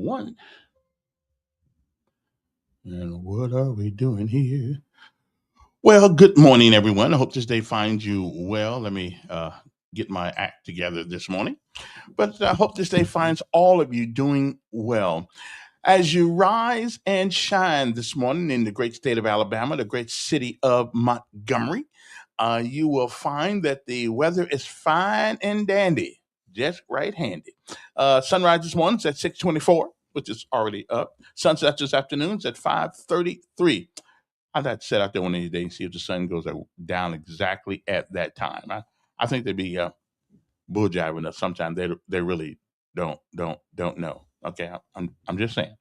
1. And what are we doing here? Well, good morning, everyone. I hope this day finds you well. Let me get my act together this morning. But I hope this day finds all of you doing well. As you rise and shine this morning in the great state of Alabama, the great city of Montgomery, you will find that the weather is fine and dandy, just right handy. Sunrise this morning is at 6:24, which is already up. Sunset this afternoon is at 5:33. I'd have to sit out there one of these days and see if the sun goes down exactly at that time. I think they'd be bull jiving us. Sometimes they really don't know. Okay, I'm just saying.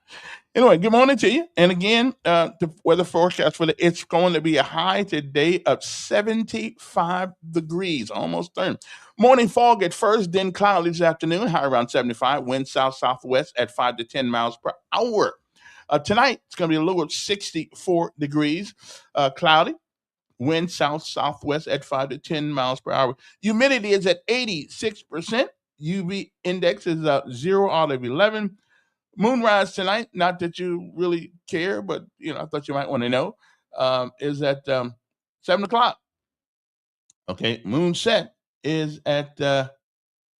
Anyway, good morning to you. And again, the weather forecast for it's going to be a high today of 75 degrees, almost 30. Morning fog at first, then cloudy this afternoon, high around 75. Wind south-southwest at 5 to 10 miles per hour. Tonight, it's going to be a low of 64 degrees, cloudy. Wind south-southwest at 5 to 10 miles per hour. Humidity is at 86%. UV index is 0 out of 11. Moonrise tonight, not that you really care, but I thought you might want to know, is at 7 o'clock. Okay, moon set is at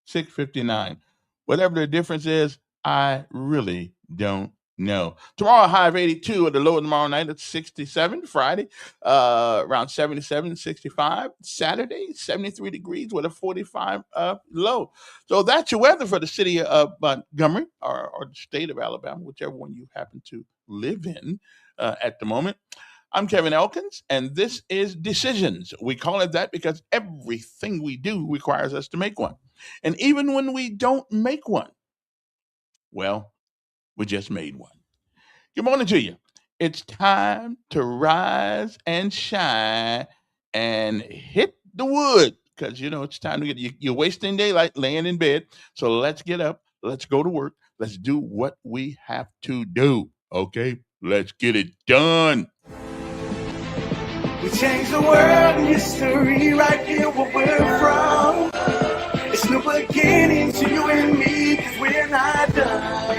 6:59. Whatever the difference is, I really don't know. Tomorrow, high of 82 at the low tomorrow night at 67. Friday, around 77, 65. Saturday, 73 degrees with a 45 low. So that's your weather for the city of Montgomery or the state of Alabama, whichever one you happen to live in at the moment. I'm Kevin Elkins, and this is Decisions. We call it that because everything we do requires us to make one. And even when we don't make one, well, we just made one. Good morning to you. It's time to rise and shine and hit the wood because, it's time to you're wasting daylight laying in bed. So let's get up. Let's go to work. Let's do what we have to do. Okay, let's get it done. We change the world in history right here where we're from. It's new beginning to you and me, cause we're not done.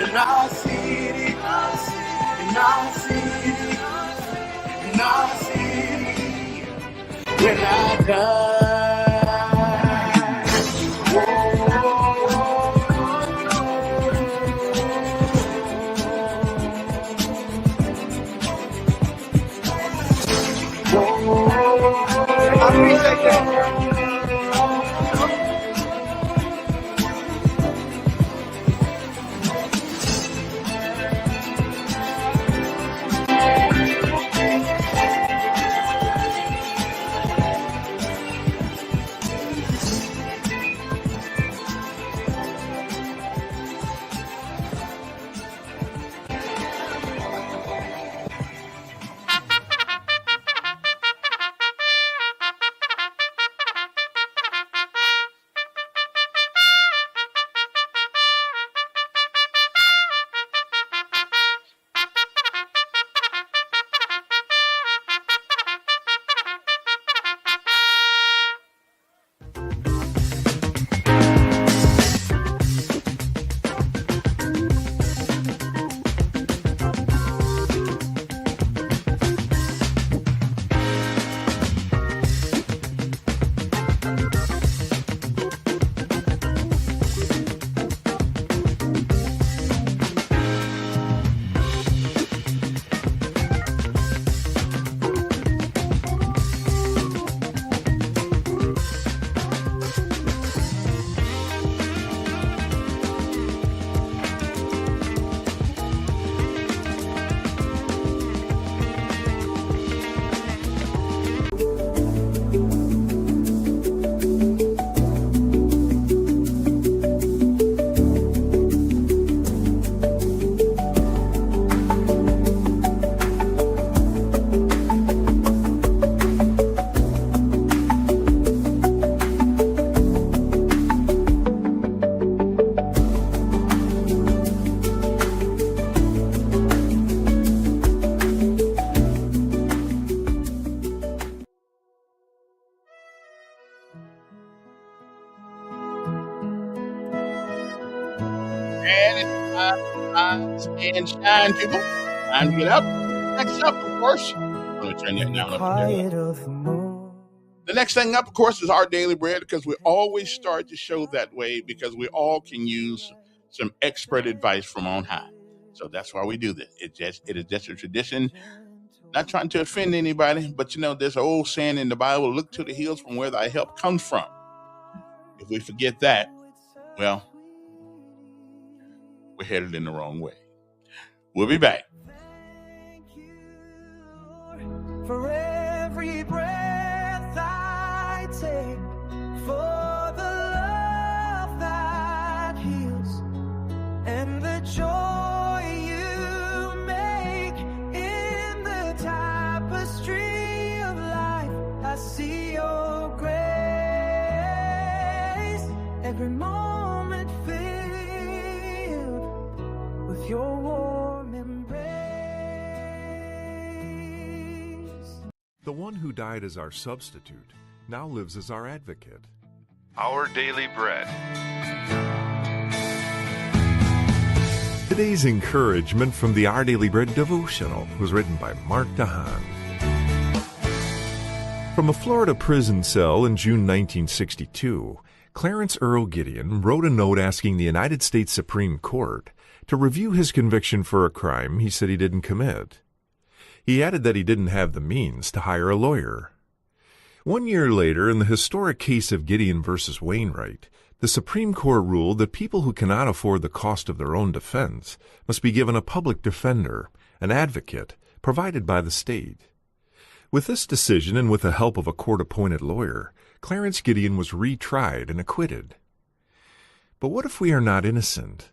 In our city, in our city, in our city, we're not done. I appreciate that. Rise and shine, people. Time to get up. Next up, of course, I'm going to turn that down up. The next thing up, of course, is our daily bread, because we always start the show that way, because we all can use some expert advice from on high. So that's why we do this. It is just a tradition. Not trying to offend anybody, but there's an old saying in the Bible: look to the hills from where thy help comes from. If we forget that, well, we're headed in the wrong way. We'll be back. Thank you for every breath I take, for the love that heals, and the joy you make in the tapestry of life. I see your grace, every moment filled with your warm embrace. The one who died as our substitute now lives as our advocate. Our Daily Bread. Today's encouragement from the Our Daily Bread devotional was written by Mark DeHaan. From a Florida prison cell in June 1962, Clarence Earl Gideon wrote a note asking the United States Supreme Court to review his conviction for a crime he said he didn't commit. He added that he didn't have the means to hire a lawyer. 1 year later, in the historic case of Gideon versus Wainwright, the Supreme Court ruled that people who cannot afford the cost of their own defense must be given a public defender, an advocate, provided by the state. With this decision, and with the help of a court-appointed lawyer, Clarence Gideon was retried and acquitted. But what if we are not innocent?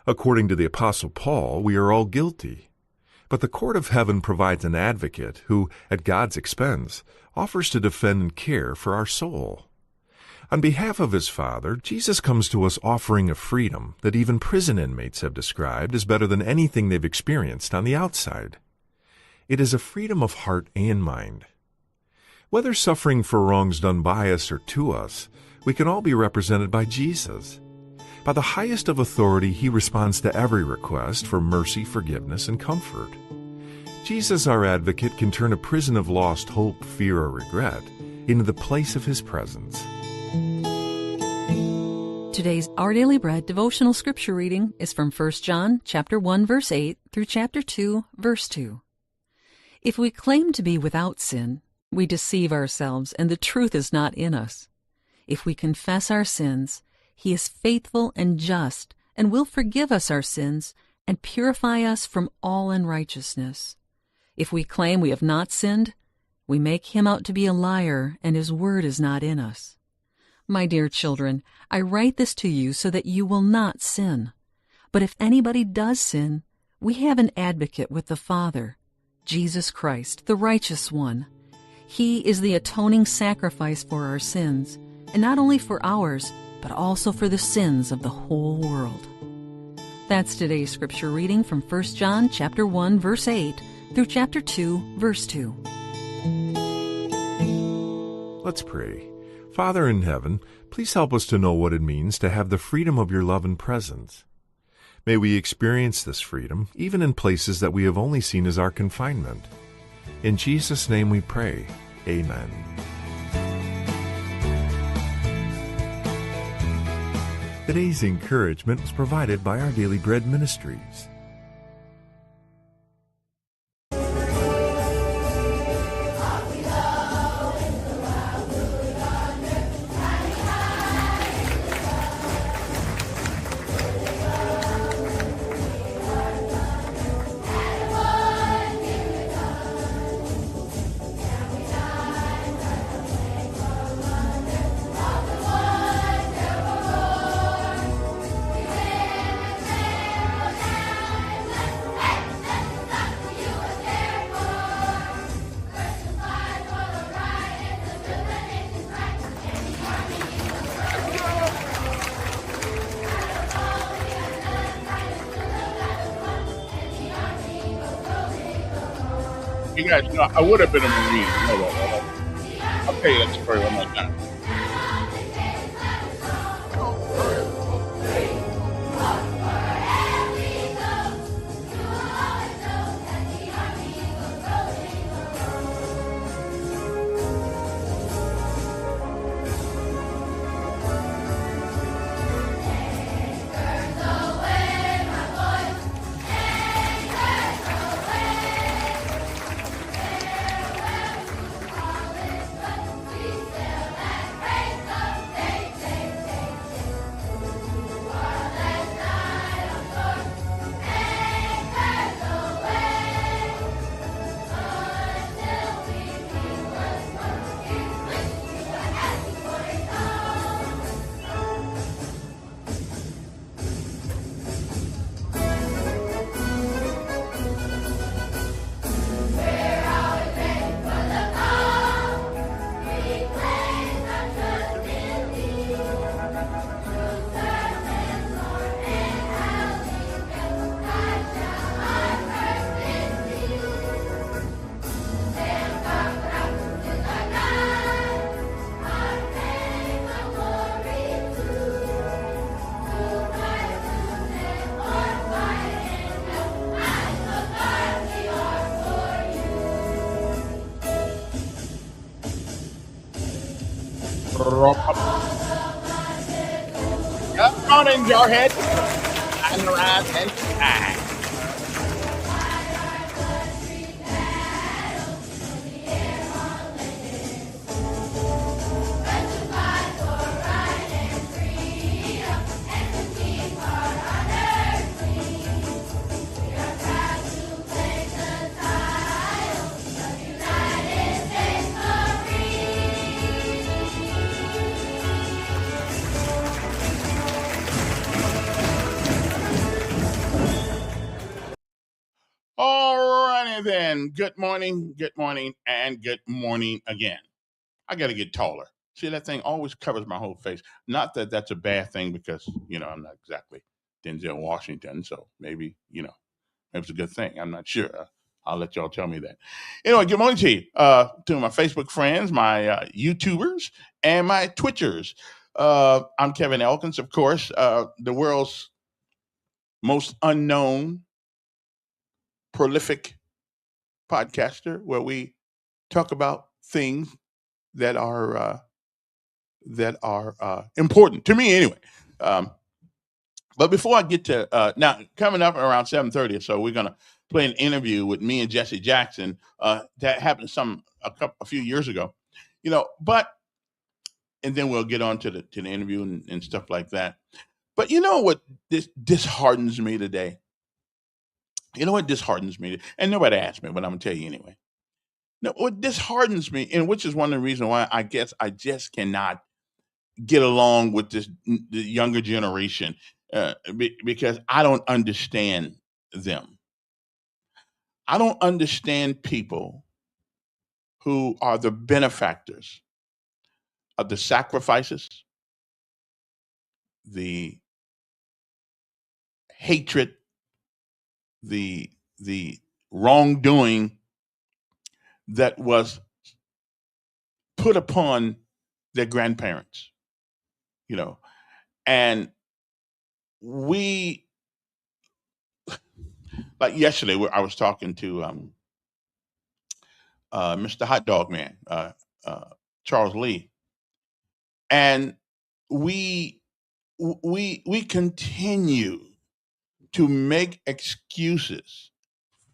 According to the Apostle Paul, we are all guilty. But the court of heaven provides an advocate who, at God's expense, offers to defend and care for our soul. On behalf of his Father, Jesus comes to us offering a freedom that even prison inmates have described as better than anything they've experienced on the outside. It is a freedom of heart and mind. Whether suffering for wrongs done by us or to us, we can all be represented by Jesus. By the highest of authority, he responds to every request for mercy, forgiveness, and comfort. Jesus, our advocate, can turn a prison of lost hope, fear, or regret into the place of his presence. Today's Our Daily Bread devotional scripture reading is from 1 John chapter 1, verse 8 through chapter 2, verse 2. If we claim to be without sin, we deceive ourselves, and the truth is not in us. If we confess our sins, he is faithful and just, and will forgive us our sins and purify us from all unrighteousness. If we claim we have not sinned, we make him out to be a liar, and his word is not in us. My dear children, I write this to you so that you will not sin. But if anybody does sin, we have an advocate with the Father, Jesus Christ, the righteous one. He is the atoning sacrifice for our sins, and not only for ours, but also for the sins of the whole world. That's today's scripture reading from 1 John chapter 1, verse 8 through chapter 2, verse 2. Let's pray. Father in heaven, please help us to know what it means to have the freedom of your love and presence. May we experience this freedom even in places that we have only seen as our confinement. In Jesus' name we pray. Amen. Today's encouragement was provided by Our Daily Bread Ministries. You guys know I would have been a Marine. You know that. I'll tell you that story one more time. Good morning, Jarhead. And rise and shine. All righty then. Good morning, and good morning again. I got to get taller. See, that thing always covers my whole face. Not that that's a bad thing because, I'm not exactly Denzel Washington. So maybe, maybe it's a good thing. I'm not sure. I'll let y'all tell me that. Anyway, good morning to you, to my Facebook friends, my YouTubers, and my Twitchers. I'm Kevin Elkins, of course, the world's most unknown, prolific podcaster, where we talk about things that are important to me anyway. Um, but before I get to now, coming up around 7:30 or so, we're gonna play an interview with me and Jessie Jackson. That happened a few years ago, But and then we'll get on to the interview and stuff like that. But you know what this disheartens me today? You know what disheartens me? And nobody asked me, but I'm gonna tell you anyway. No, what disheartens me, and which is one of the reasons why I guess I just cannot get along with the younger generation, because I don't understand them. I don't understand people who are the benefactors of the sacrifices, the hatred, the wrongdoing that was put upon their grandparents, you know. And we, like yesterday, I was talking to Mr. Hot Dog Man, uh, Charles Lee, and we we continue to make excuses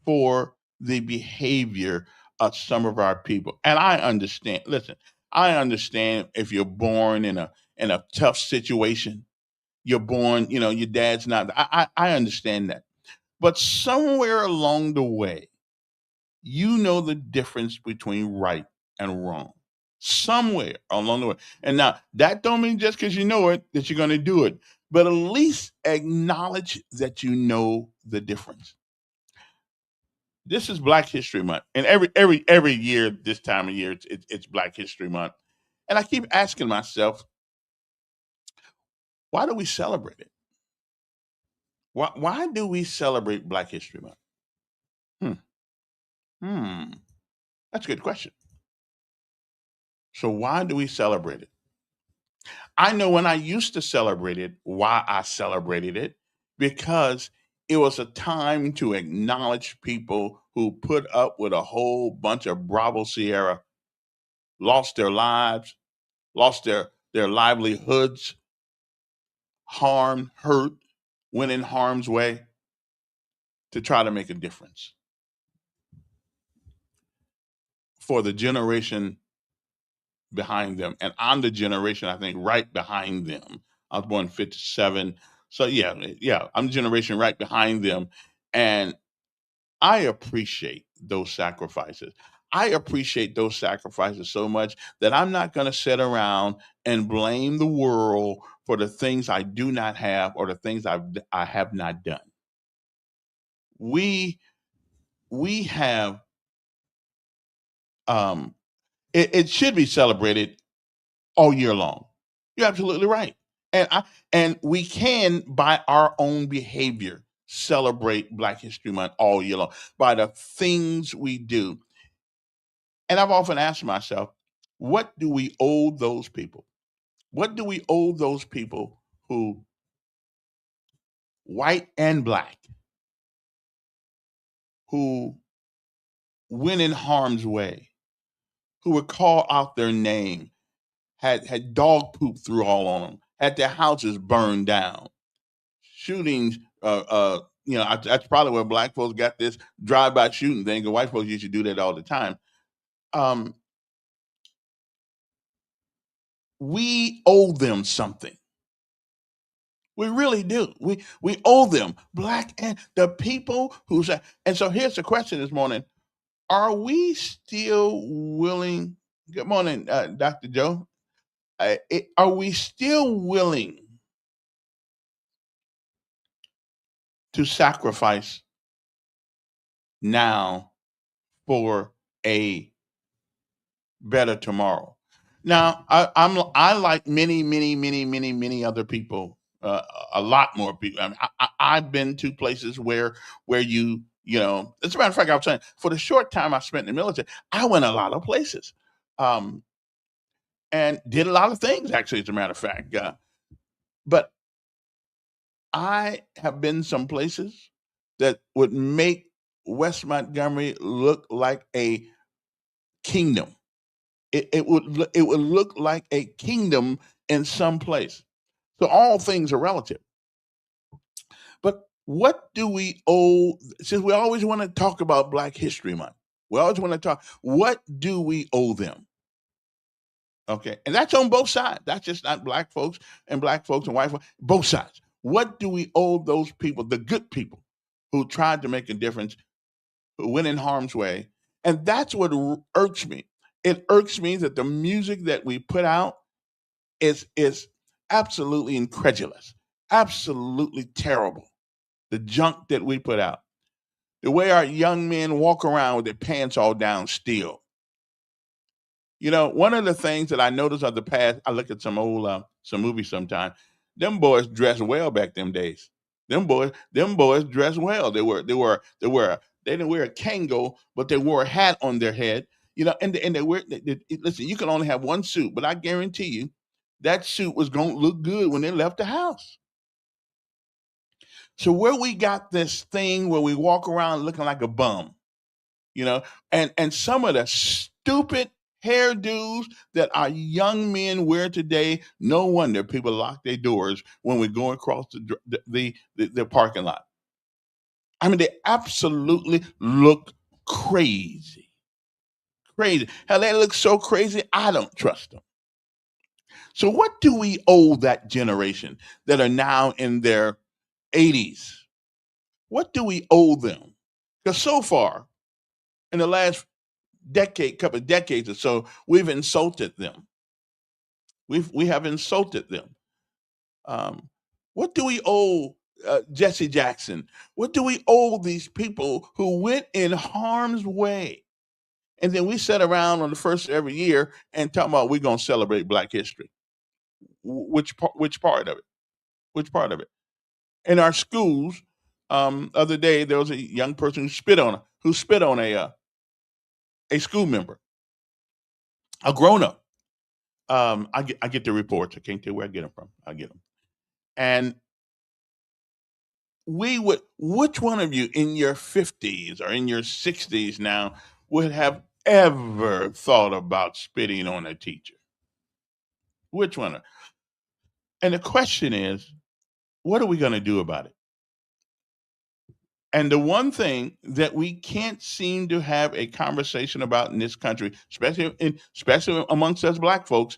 for the behavior of some of our people. And I understand. Listen, I understand if you're born in a tough situation. You're born, your dad's not. I understand that. But somewhere along the way, you know the difference between right and wrong. Somewhere along the way. And now that don't mean just because you know it that you're going to do it, but at least acknowledge that you know the difference. This is Black History Month, and every year this time of year it's Black History Month, and I keep asking myself, why do we celebrate it? Why do we celebrate Black History Month? Hmm. Hmm. That's a good question. So why do we celebrate it? I know when I used to celebrate it, why I celebrated it, because it was a time to acknowledge people who put up with a whole bunch of Bravo Sierra, lost their lives, lost their livelihoods, harmed, hurt, went in harm's way to try to make a difference for the generation behind them. And I'm the generation, I think, right behind them. I was born in 57. So yeah, I'm the generation right behind them. And I appreciate those sacrifices. I appreciate those sacrifices so much that I'm not going to sit around and blame the world for the things I do not have or the things I have not done. We we have um it should be celebrated all year long. You're absolutely right. And we can, by our own behavior, celebrate Black History Month all year long by the things we do. And I've often asked myself, what do we owe those people? What do we owe those people who, white and black, who went in harm's way, who would call out their name, had dog poop through all on them, had their houses burned down, shootings. That's probably where black folks got this drive-by shooting thing. Because white folks used to do that all the time. Um, we owe them something. We really do. We owe them, black and the people who's. And so here's the question this morning: are we still willing? Good morning, Dr. Joe. Are we still willing to sacrifice now for a better tomorrow? Now, I like many other people, a lot more people. I mean, I've been to places where as a matter of fact, I was saying for the short time I spent in the military, I went a lot of places, um, and did a lot of things. Actually, as a matter of fact, but I have been some places that would make West Montgomery look like a kingdom. It would look like a kingdom in some place. So all things are relative. But what do we owe? Since we always want to talk about Black History Month, we always want to talk. What do we owe them? Okay, and that's on both sides. That's just not black folks and white folks. Both sides. What do we owe those people, the good people, who tried to make a difference, who went in harm's way? And that's what irks me. It irks me that the music that we put out is absolutely incredulous, absolutely terrible. The junk that we put out, the way our young men walk around with their pants all down still. One of the things that I notice of the past, I look at some movies sometimes. Them boys dressed well back them days. Them boys dressed well. They didn't wear a Kango, but they wore a hat on their head. And they wear. Listen, you can only have one suit, but I guarantee you, that suit was going to look good when they left the house. So where we got this thing where we walk around looking like a bum, and some of the stupid hairdos that our young men wear today, no wonder people lock their doors when we go across the parking lot. I mean, they absolutely look crazy. Crazy. Hell, they look so crazy, I don't trust them. So what do we owe that generation that are now in their 80s? What do we owe them? Because so far, in the last couple of decades or so, we've insulted them. We have insulted them. What do we owe Jessie Jackson? What do we owe these people who went in harm's way? And then we sit around on the first of every year and talk about we're going to celebrate Black History. Which part of it? Which part of it? In our schools, other day there was a young person who spit on a school member, a grown up. I get the reports. I can't tell where I get them from. I get them, and which one of you in your 50s or in your 60s now would have ever thought about spitting on a teacher? Which one? And the question is, what are we going to do about it? And the one thing that we can't seem to have a conversation about in this country, especially amongst us Black folks,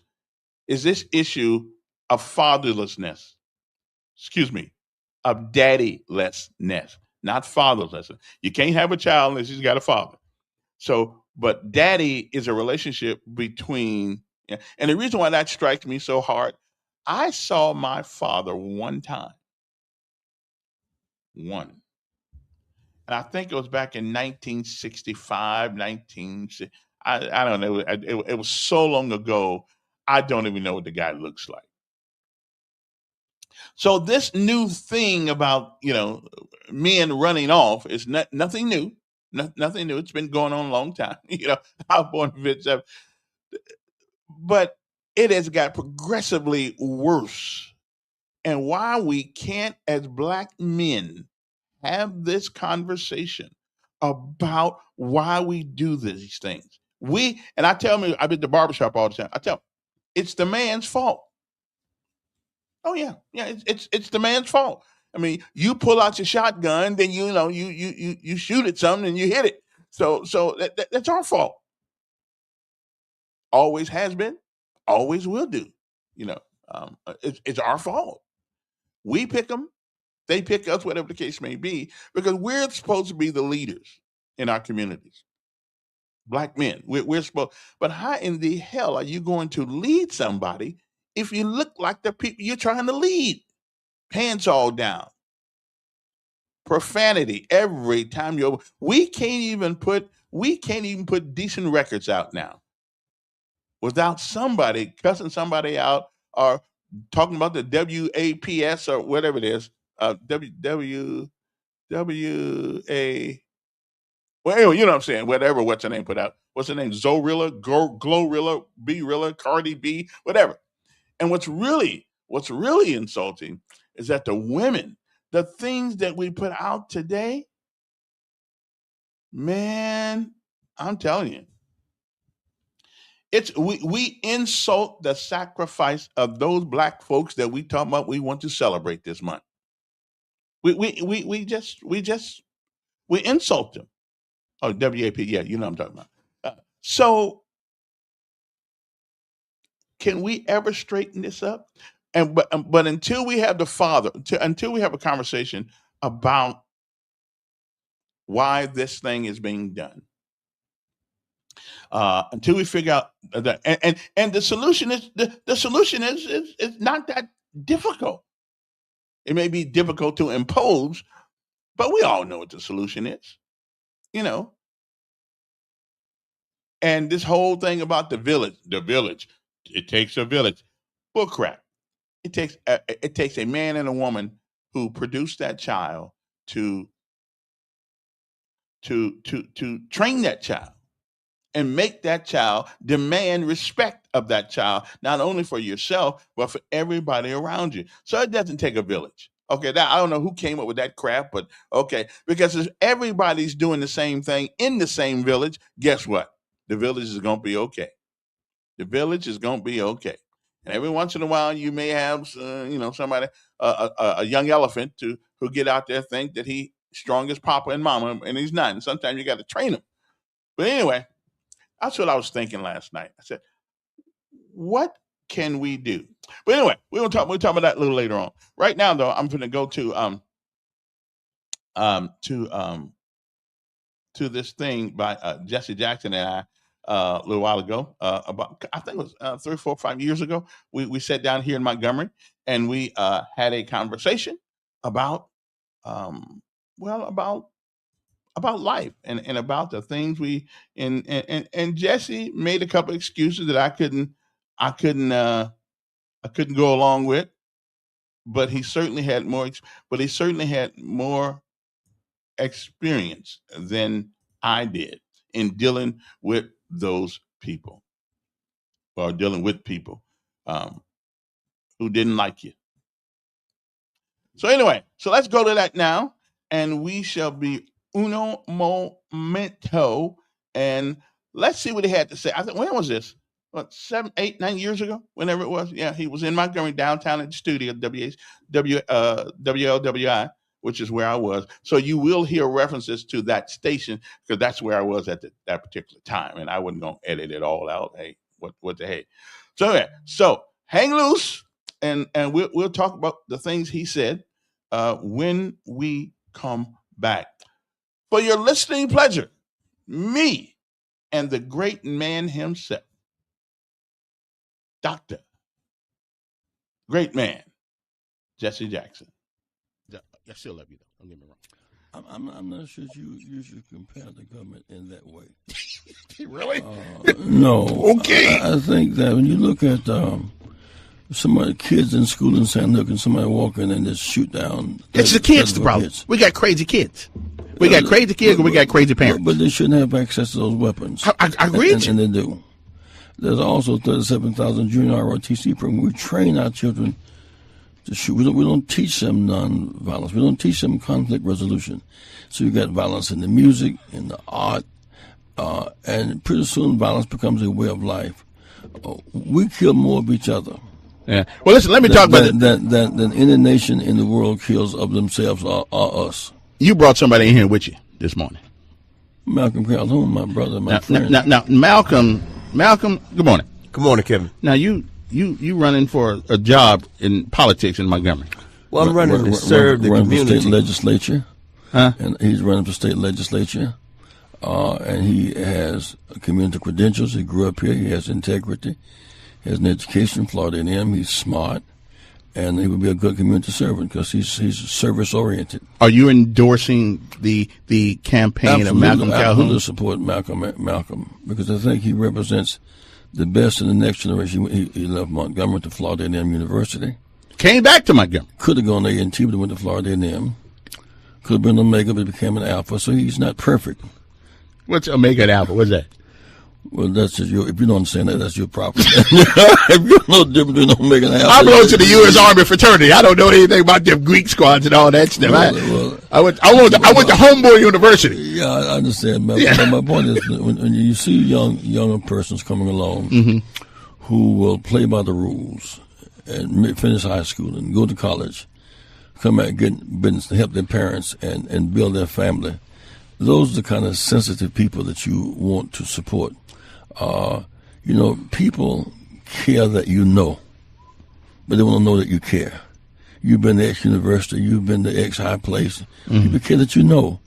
is this issue of fatherlessness. Excuse me, of daddylessness, not fatherlessness. You can't have a child unless he's got a father. So, but daddy is a relationship between, and the reason why that strikes me so hard, I saw my father one time, one. And I think it was back in 1965, I don't know. It was so long ago, I don't even know what the guy looks like. So this new thing about, men running off is nothing new. Nothing new. It's been going on a long time. I was born in 57. But it has got progressively worse. And why we can't, as Black men, have this conversation about why we do these things. And I tell me, I've been at the barbershop all the time. I tell them, it's the man's fault. Oh yeah, yeah. It's the man's fault. I mean, you pull out your shotgun, then you shoot at something and you hit it. So that's our fault. Always has been, always will do. You know, it's our fault. We pick them, they pick us, whatever the case may be, because we're supposed to be the leaders in our communities. Black men, we're supposed. But how in the hell are you going to lead somebody if you look like the people you're trying to lead? Pants all down, profanity every time you. We can't even put decent records out now without somebody cussing somebody out or talking about the WAPS or whatever it is. WWA. Well, anyway, you know what I'm saying. Whatever. What's her name put out? What's her name? Zorilla, Glorilla, B-Rilla, Cardi B, whatever. And what's really insulting is that the women, the things that we put out today, man, I'm telling you, we insult the sacrifice of those black folks that we talk about we want to celebrate this month. We insult them. Oh, WAP, yeah, you know what I'm talking about. So can we ever straighten this up? But until we have until we have a conversation about why this thing is being done, until we figure out that, and the solution is not that difficult. It may be difficult to impose, but we all know what the solution is, you know. And this whole thing about the village, it takes a village. Bull crap. It takes a man and a woman who produced that child to train that child and make that child demand respect of that child, not only for yourself, but for everybody around you. So it doesn't take a village. Okay, I don't know who came up with that crap, but okay, because if everybody's doing the same thing in the same village, guess what? The village is going to be okay. The village is going to be okay. And every once in a while, you may have, somebody, a young elephant who get out there think that he's strong as Papa and Mama, and he's not. And sometimes you got to train him. But anyway, that's what I was thinking last night. I said, what can we do? But anyway, we'll talk about that a little later on. Right now, though, I'm going to go to this thing by Jessie Jackson and I a little while ago. About I think it was 3, 4, 5 years ago. We sat down here in Montgomery and we had a conversation about about life and about the things we and Jesse made a couple excuses that I couldn't go along with, but he certainly had more experience than I did in dealing with those people or dealing with people who didn't like you. So anyway, so let's go to that now, and we shall be uno momento, and let's see what he had to say. I think, when was this? What, 7, 8, 9 years ago? Whenever it was. Yeah, he was in Montgomery downtown at the studio, WLWI, which is where I was. So you will hear references to that station because that's where I was at that particular time, and I wasn't going to edit it all out. Hey, what the heck? So anyway, so hang loose, and we'll talk about the things he said when we come back. For your listening pleasure, me and the great man himself, Dr. Great Man, Jessie Jackson. I still love you, though. Don't get me wrong. I'm not sure you should compare the government in that way. Really? No. Okay. I think that when you look at kids in school in San Luke and somebody walking and just shoot down. It's the kids the problem. We got crazy kids. We got crazy kids and we got crazy parents. But they shouldn't have access to those weapons. I agree. And they do. There's also 37,000 junior ROTC program. We train our children to shoot. We don't teach them nonviolence. We don't teach them conflict resolution. So you got violence in the music, in the art, and pretty soon violence becomes a way of life. We kill more of each other. Yeah. Well, listen, let me talk about than any nation in the world kills of themselves or us. You brought somebody in here with you this morning. Malcolm Calhoun, my brother, my friend. Now, Malcolm, good morning. Good morning, Kevin. Now, you running for a job in politics in Montgomery. Well, I'm running to serve the community. For state legislature. Huh? And he's running for state legislature. And he has community credentials. He grew up here. He has integrity. He has an education, Florida A&M. He's smart. And he would be a good community servant because he's service-oriented. Are you endorsing the campaign of Malcolm Calhoun? Absolutely support Malcolm because I think he represents the best in the next generation. He left Montgomery to Florida A&M University. Came back to Montgomery. Could have gone to A&T, but went to Florida A&M. Could have been an Omega, but became an Alpha. So he's not perfect. What's Omega and Alpha? What's that? Well, that's just if you don't understand that, that's your problem. If you know the difference between Omega and Alpha. I belong to the U.S. Army fraternity. I don't know anything about them Greek squads and all that stuff. I went to Homeboy University. Yeah, I understand. But my point is, when you see younger persons coming along who will play by the rules and finish high school and go to college, come back, get business, help their parents and build their family, those are the kind of sensitive people that you want to support. People care that you know, but they want to know that you care. You've been to X university, you've been to X high place. People care that you know,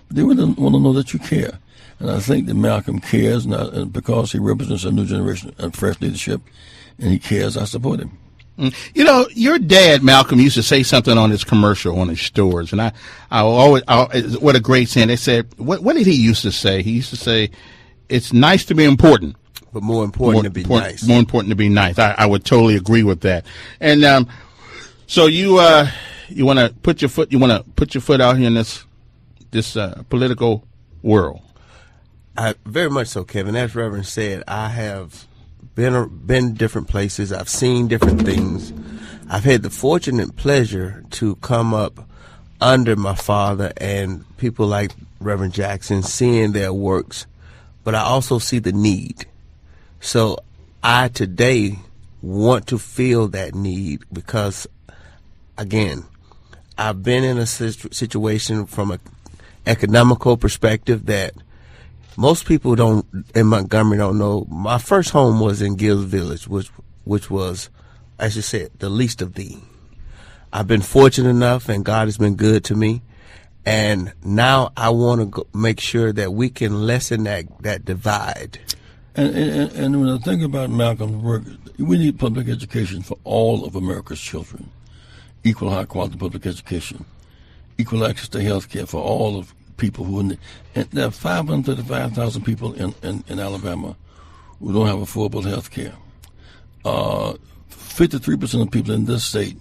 but they really want to know that you care. And I think that Malcolm cares, and because he represents a new generation of fresh leadership, and he cares, I support him. You know, your dad, Malcolm, used to say something on his commercial on his stores, and I always, what a great saying. They said, what did he used to say? He used to say, "It's nice to be important, but more important to be nice." More important to be nice. I would totally agree with that. And so you want to put your foot out here in this political world. Very much so, Kevin. As Reverend said, I have been different places. I've seen different things. I've had the fortunate pleasure to come up under my father and people like Reverend Jackson, seeing their works, but I also see the need. So I today want to feel that need because, again, I've been in a situation from an economical perspective that most people in Montgomery don't know. My first home was in Gills Village, which was, as you said, the least of thee. I've been fortunate enough, and God has been good to me. And now I want to make sure that we can lessen that divide. And when I think about Malcolm's work, we need public education for all of America's children, equal high quality public education, equal access to health care for all of people who need. And there are 535,000 people in Alabama who don't have affordable health care. 53% of people in this state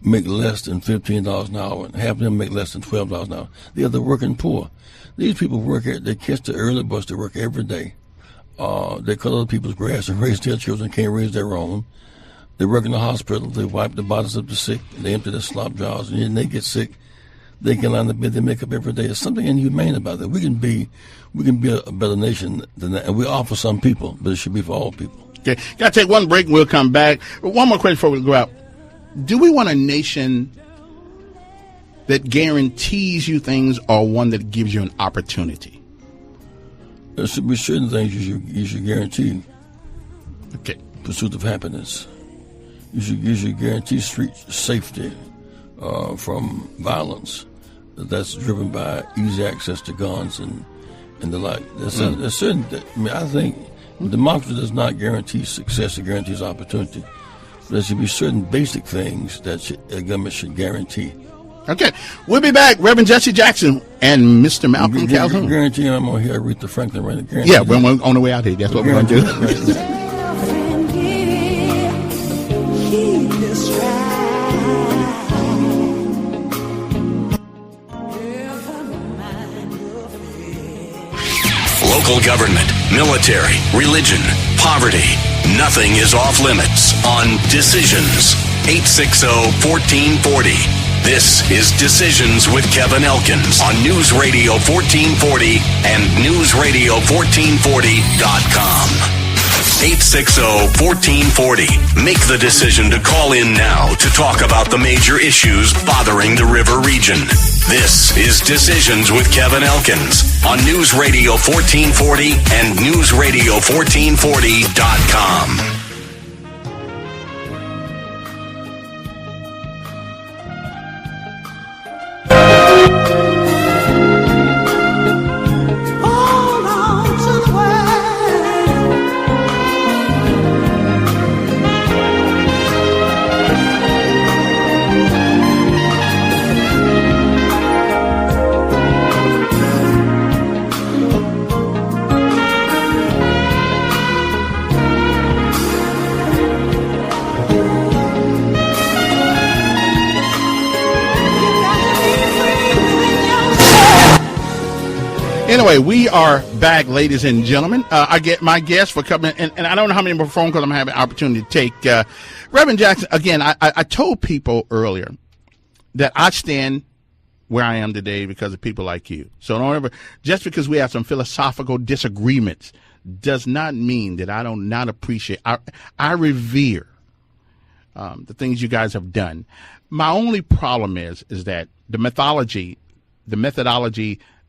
make less than $15 an hour, and half of them make less than $12 an hour. They are the working poor. These people they catch the early bus to work every day. They cut other people's grass and raise their children, can't raise their own. They work in the hospital, they wipe the bodies of the sick, they empty their slop jars, and then they get sick. They can lie in the bed, they make up every day. There's something inhumane about that. We can be a better nation than that, and we offer some people, but it should be for all people. Okay, gotta take one break and we'll come back. One more question before we go out. Do we want a nation that guarantees you things or one that gives you an opportunity? There should be certain things you should guarantee. Okay. Pursuit of happiness. You should guarantee street safety from violence that's driven by easy access to guns and the like. There's certain. I think democracy does not guarantee success; it guarantees opportunity. There should be certain basic things that a government should guarantee. Okay, we'll be back. Reverend Jessie Jackson and Mr. Malcolm Calhoun. Guarantee I'm going to hear Aretha Franklin right now. Yeah, we're on the way out here. That's what we're going to do. Local government, military, religion, poverty. Nothing is off limits on Decisions. 860-1440. This is Decisions with Kevin Elkins on News Radio 1440 and NewsRadio1440.com. 860-1440. Make the decision to call in now to talk about the major issues bothering the River region. This is Decisions with Kevin Elkins on News Radio 1440 and NewsRadio1440.com. Anyway, we are back, ladies and gentlemen. I get my guest for coming, and I don't know how many more phone calls I'm having the opportunity to take. Reverend Jackson, again, I told people earlier that I stand where I am today because of people like you. So don't ever, just because we have some philosophical disagreements does not mean that I don't not appreciate. I revere the things you guys have done. My only problem is that the methodology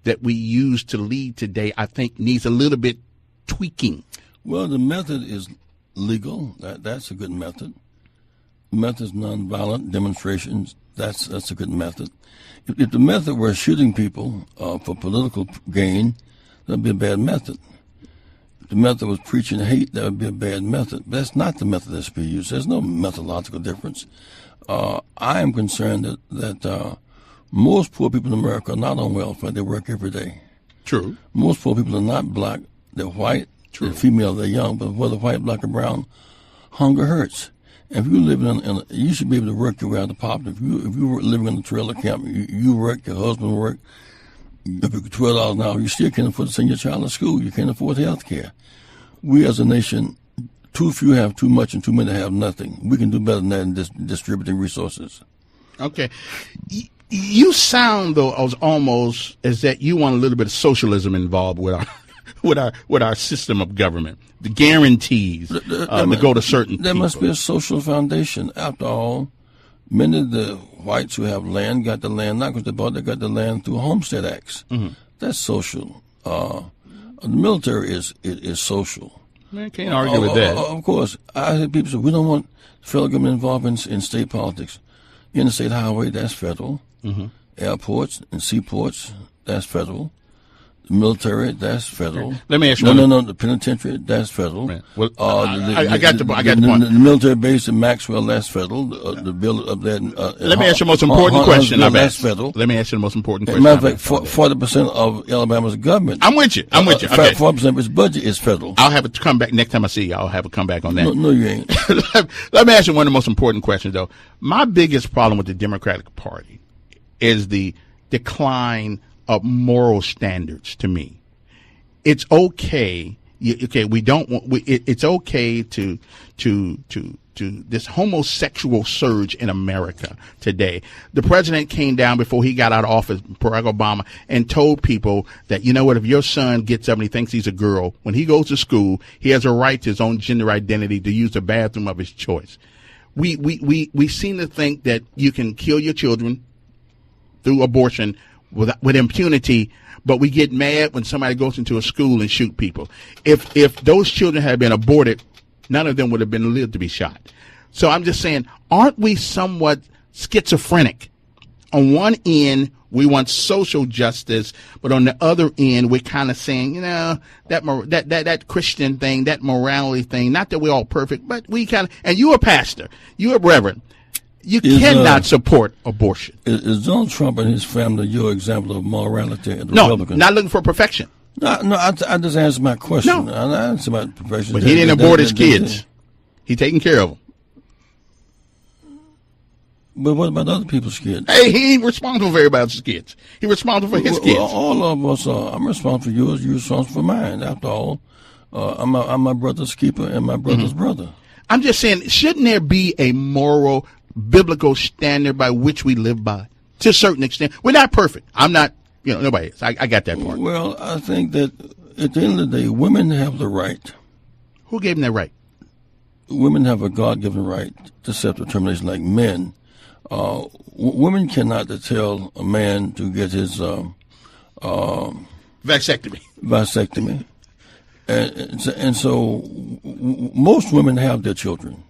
that we use to lead today, I think, needs a little bit tweaking. Well, the method is legal. That's a good method. The method is nonviolent demonstrations. That's a good method. If the method were shooting people for political gain, that'd be a bad method. If the method was preaching hate, that would be a bad method. But that's not the method that's being used. There's no methodological difference. I am concerned that most poor people in America are not on welfare. They work every day. True. Most poor people are not black. They're white. True. They're female. They're young. But whether white, black, or brown, hunger hurts. And if you live you should be able to work your way out of poverty. If you were living in a trailer camp, you work, your husband work, if you $12 an hour, you still can't afford to send your child to school. You can't afford health care. We as a nation, too few have too much and too many have nothing. We can do better than that in distributing resources. Okay. You sound, though, almost as that you want a little bit of socialism involved with our system of government. The guarantees to go to certain people. There must be a social foundation. After all, many of the whites who have land got the land not because they bought, they got the land through Homestead Acts. Mm-hmm. That's social. The military is social. Man, can't argue with that. Of course. I hear people say, we don't want federal government involved in state politics. Interstate highway, that's federal. Mm-hmm. Airports and seaports, that's federal. The military, that's federal. Okay. Let me ask you. No. The penitentiary, that's federal. Well, I got the point. The military base in Maxwell, that's federal. The bill up there. Let me ask you the most important question. That's federal. Let me ask you the most important question. As a matter of fact, 40% of Alabama's government. I'm with you. Okay. 40% of its budget is federal. I'll have it come back next time I see you. I'll have it come back on that. No, you ain't. Let me ask you one of the most important questions, though. My biggest problem with the Democratic Party is the decline of moral standards. To me, it's okay. It's okay to this homosexual surge in America today. The president came down before he got out of office, Barack Obama, and told people that, you know what, if your son gets up and he thinks he's a girl, when he goes to school, he has a right to his own gender identity to use the bathroom of his choice. We seem to think that you can kill your children through abortion with impunity, but we get mad when somebody goes into a school and shoot people. If those children had been aborted, none of them would have been lived to be shot. So I'm just saying, aren't we somewhat schizophrenic? On one end, we want social justice, but on the other end, we're kind of saying, that Christian thing, that morality thing, not that we're all perfect, but we kind of, and you're a pastor, you're a reverend. You cannot support abortion. Is Donald Trump and his family your example of morality and Republicans? No, not looking for perfection. No, I just answered my question. No. I answered my perfection. But he didn't abort his kids. He taking care of them. But what about other people's kids? Hey, he ain't responsible for everybody else's kids. He's responsible for his kids. All of us are. I'm responsible for yours. You're responsible for mine. After all, I'm my brother's keeper and my brother's brother. I'm just saying, shouldn't there be a moral, biblical standard by which we live by? To a certain extent. We're not perfect. I'm not, nobody is. I got that part. Well, I think that at the end of the day, women have the right Who gave them that right? Women have a God-given right to self-determination like men. Women cannot tell a man to get his vasectomy. And so most women have their children.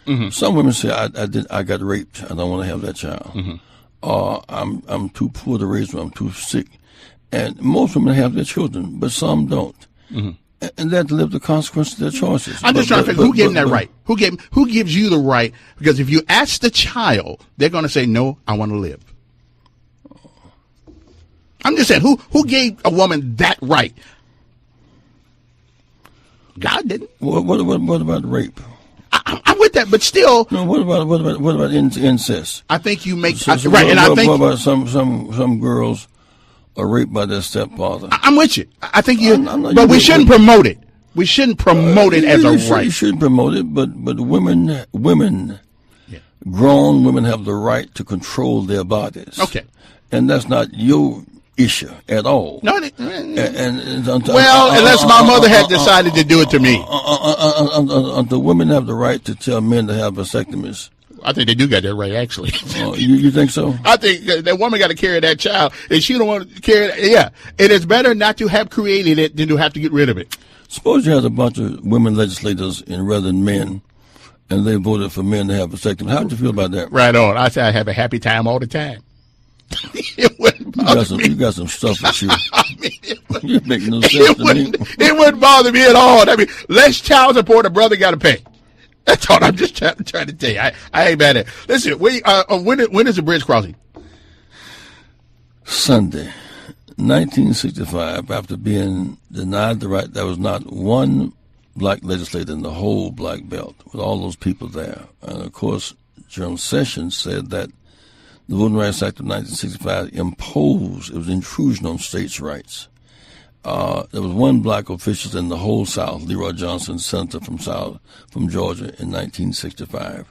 Mm-hmm. Some women say, I got raped. I don't want to have that child. Mm-hmm. I'm too poor to raise them. I'm too sick. And most women have their children, but some don't. Mm-hmm. And they have to live the consequences of their choices. I'm just trying to figure who gave them that right. Who gives you the right? Because if you ask the child, they're going to say, no, I want to live. I'm just saying, who gave a woman that right? God didn't. What about rape? I'm with that, but still. No. What about incest? I think you make right, and I think. What about some girls are raped by their stepfather? I'm with you. I think but we shouldn't promote it. We shouldn't promote it as a right. You shouldn't promote it, but women, grown women have the right to control their bodies. Okay, and that's not your issue at all. No, unless my mother had decided to do it to me. The women have the right to tell men to have vasectomies. I think they do got that right, actually. You think so? I think that woman got to carry that child, and she don't want to carry it. Yeah, it is better not to have created it than to have to get rid of it. Suppose you had a bunch of women legislators rather than men, and they voted for men to have vasectomies. How would you feel about that? Right on. I say I have a happy time all the time. You got some stuff with you. You're making no sense to me. It wouldn't bother me at all. I mean, less child support a brother got to pay. That's all I'm just trying to tell you. I ain't mad at it. Listen, when is the bridge crossing? Sunday, 1965, after being denied the right, there was not one black legislator in the whole black belt with all those people there. And, of course, General Sessions said that the Voting Rights Act of 1965 imposed, it was intrusion on states' rights. There was one black official in the whole South, Leroy Johnson, senator from Georgia in 1965.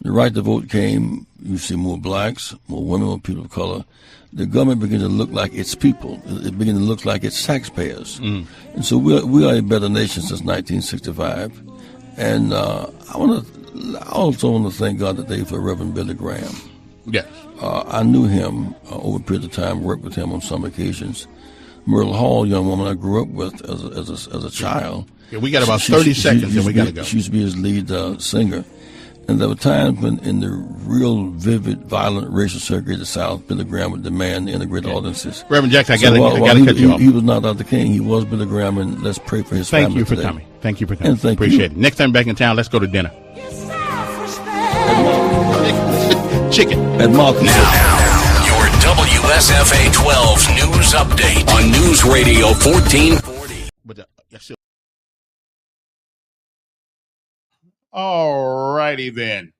The right to vote came, you see more blacks, more women, more people of color. The government began to look like its people. It began to look like its taxpayers. Mm. And so we are a better nation since 1965. And I also want to thank God today for Reverend Billy Graham. Yes. I knew him over a period of time, worked with him on some occasions. Myrtle Hall, young woman I grew up with as a child. Yeah, we got about 30 seconds and we got to go. She used to be his lead singer. And there were times when in the real vivid, violent racial segregated South, Billy Graham would demand integrated audiences. Reverend Jackson, I got to cut you off. He was not Dr. King. He was Billy Graham, and let's pray for his family. Thank you for coming. Thank you for coming. And thank Appreciate it. Next time back in town, let's go to dinner. Chicken. At Malcolm. Now, your WSFA 12 news update on News Radio 1440. All righty then.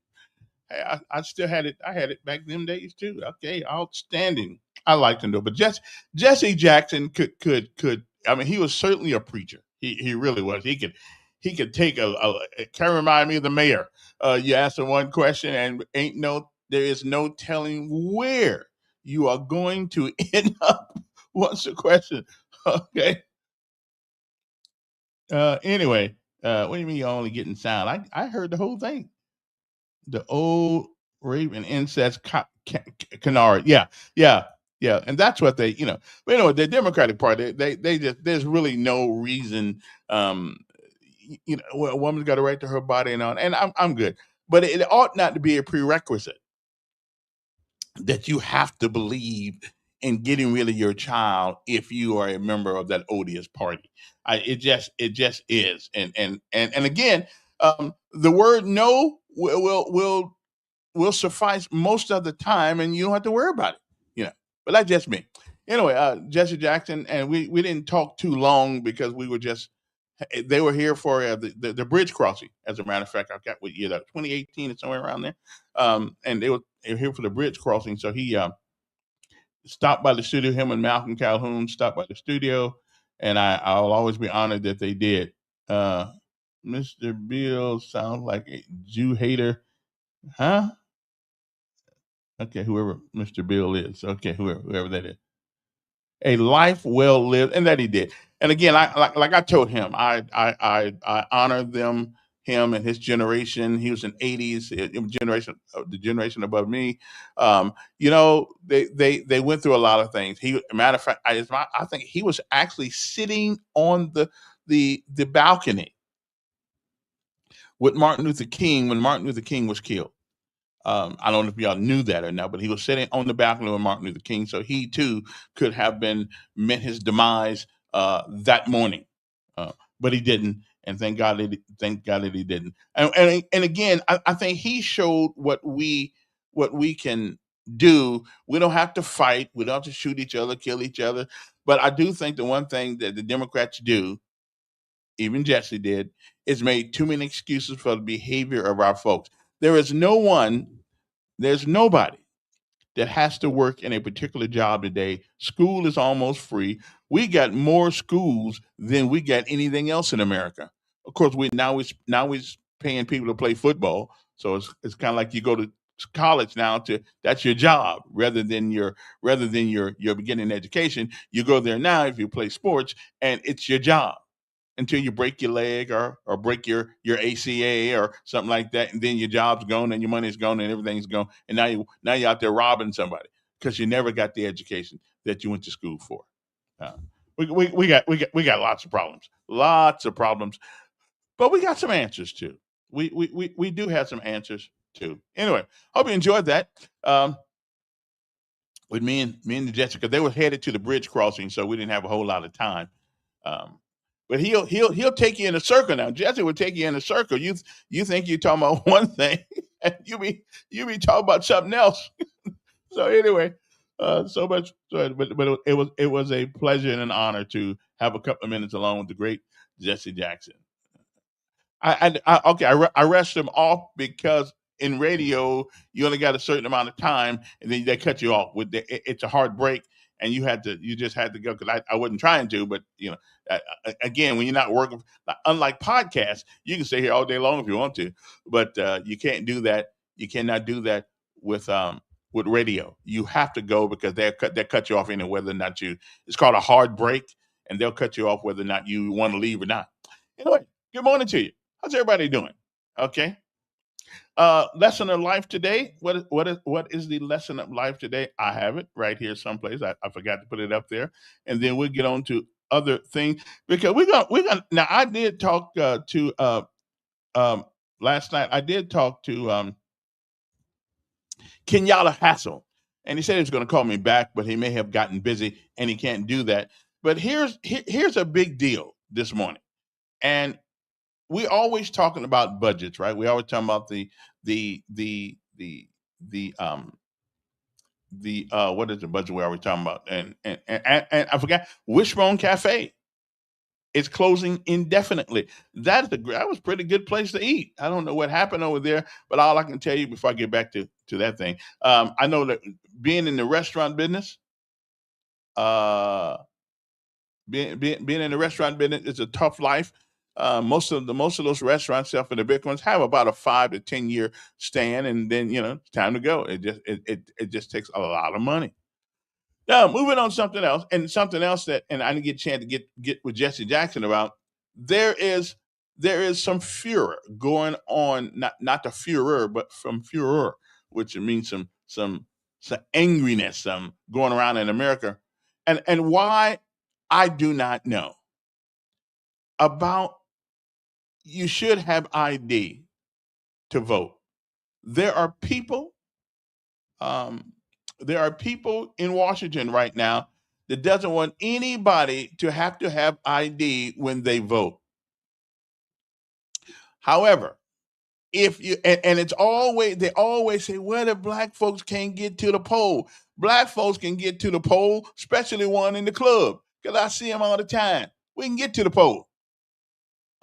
Hey, I still had it. I had it back them days too. Okay, outstanding. I liked him though. But Jessie Jackson could. I mean, he was certainly a preacher. He really was. He could take it kind of remind me of the mayor. You ask him one question and there is no telling where you are going to end up once the question. Okay. Anyway, what do you mean you're only getting sound? I heard the whole thing. The old rape and incest canard. Yeah. And that's what they, but anyway, the Democratic Party, they just, there's really no reason, a woman's got a right to her body and all, and I'm good. But it ought not to be a prerequisite that you have to believe in getting rid of your child if you are a member of that odious party. It just is. And again, the word no will suffice most of the time, and you don't have to worry about it. But that's just me. Anyway, Jessie Jackson, and we didn't talk too long because they were here for the bridge crossing. As a matter of fact, I got what year that 2018 or somewhere around there. And they were here for the bridge crossing. So he stopped by the studio. Him and Malcolm Calhoun stopped by the studio, and I'll always be honored that they did. Mr. Bill sounds like a Jew hater, huh? Okay, whoever Mr. Bill is. Okay, whoever that is. A life well lived, and that he did. And again, like I told him, I honor him and his generation. He was an '80s generation, the generation above me. They went through a lot of things. Matter of fact, I think he was actually sitting on the balcony with Martin Luther King when Martin Luther King was killed. I don't know if y'all knew that or not, but he was sitting on the balcony with Martin Luther King, so he too could have met his demise that morning, but he didn't, and thank God that he didn't. And again, I think he showed what we can do. We don't have to fight. We don't have to shoot each other, kill each other. But I do think the one thing that the Democrats do, even Jesse did, is made too many excuses for the behavior of our folks. There's nobody that has to work in a particular job today. School is almost free. We got more schools than we got anything else in America. Of course, we paying people to play football, so it's kind of like you go to college now to that's your job rather than your beginning education. You go there now if you play sports, and it's your job until you break your leg or break your ACA or something like that, and then your job's gone and your money's gone and everything's gone, and now you're out there robbing somebody because you never got the education that you went to school for. Uh, we got lots of problems, but we got some answers too. We do have some answers too. Anyway, hope you enjoyed that. With me and Jessica, they were headed to the bridge crossing, so we didn't have a whole lot of time. Um, but he'll take you in a circle now. Jesse will take you in a circle. You think you're talking about one thing, and you be talking about something else. So anyway, so much. But it was a pleasure and an honor to have a couple of minutes along with the great Jessie Jackson. Okay. I rest them off because in radio you only got a certain amount of time, and then they cut you off. It's a hard break, and you just had to go because I wasn't trying to, but again, when you're not working, unlike podcasts, you can stay here all day long if you want to, but you can't do that. You cannot do that with radio. You have to go because they cut you off anyway, whether or not you. It's called a hard break, and they'll cut you off whether or not you want to leave or not. Anyway, good morning to you. How's everybody doing? Okay. Lesson of life today. What is the lesson of life today? I have it right here someplace. I forgot to put it up there, and then we'll get on to other things because we're gonna. Now I did talk to um, last night. I did talk to Kenyatta Hassel, and he said he was going to call me back, but he may have gotten busy and he can't do that. But here's a big deal this morning, and we always talking about budgets, right? We always talking about the what is the budget we always talking about? And I forgot Wishbone Cafe is closing indefinitely. That was a pretty good place to eat. I don't know what happened over there, but all I can tell you before I get back to that thing, I know that being in the restaurant business, uh, being in the restaurant business is a tough life. Most of those restaurants, except for the big ones, have about a 5 to 10 year stand, and then it's time to go. It just takes a lot of money. Now, moving on to something else and I didn't get a chance to get with Jesse Jackson about. There is some furor going on, not the furor, but from furor, which means some angriness, some going around in America, and why I do not know about. You should have ID to vote. There are people. Um, there are people in Washington right now that doesn't want anybody to have ID when they vote. However, if you and it's always they always say, well, the black folks can't get to the poll. Black folks can get to the poll, especially one in the club, because I see them all the time. We can get to the poll.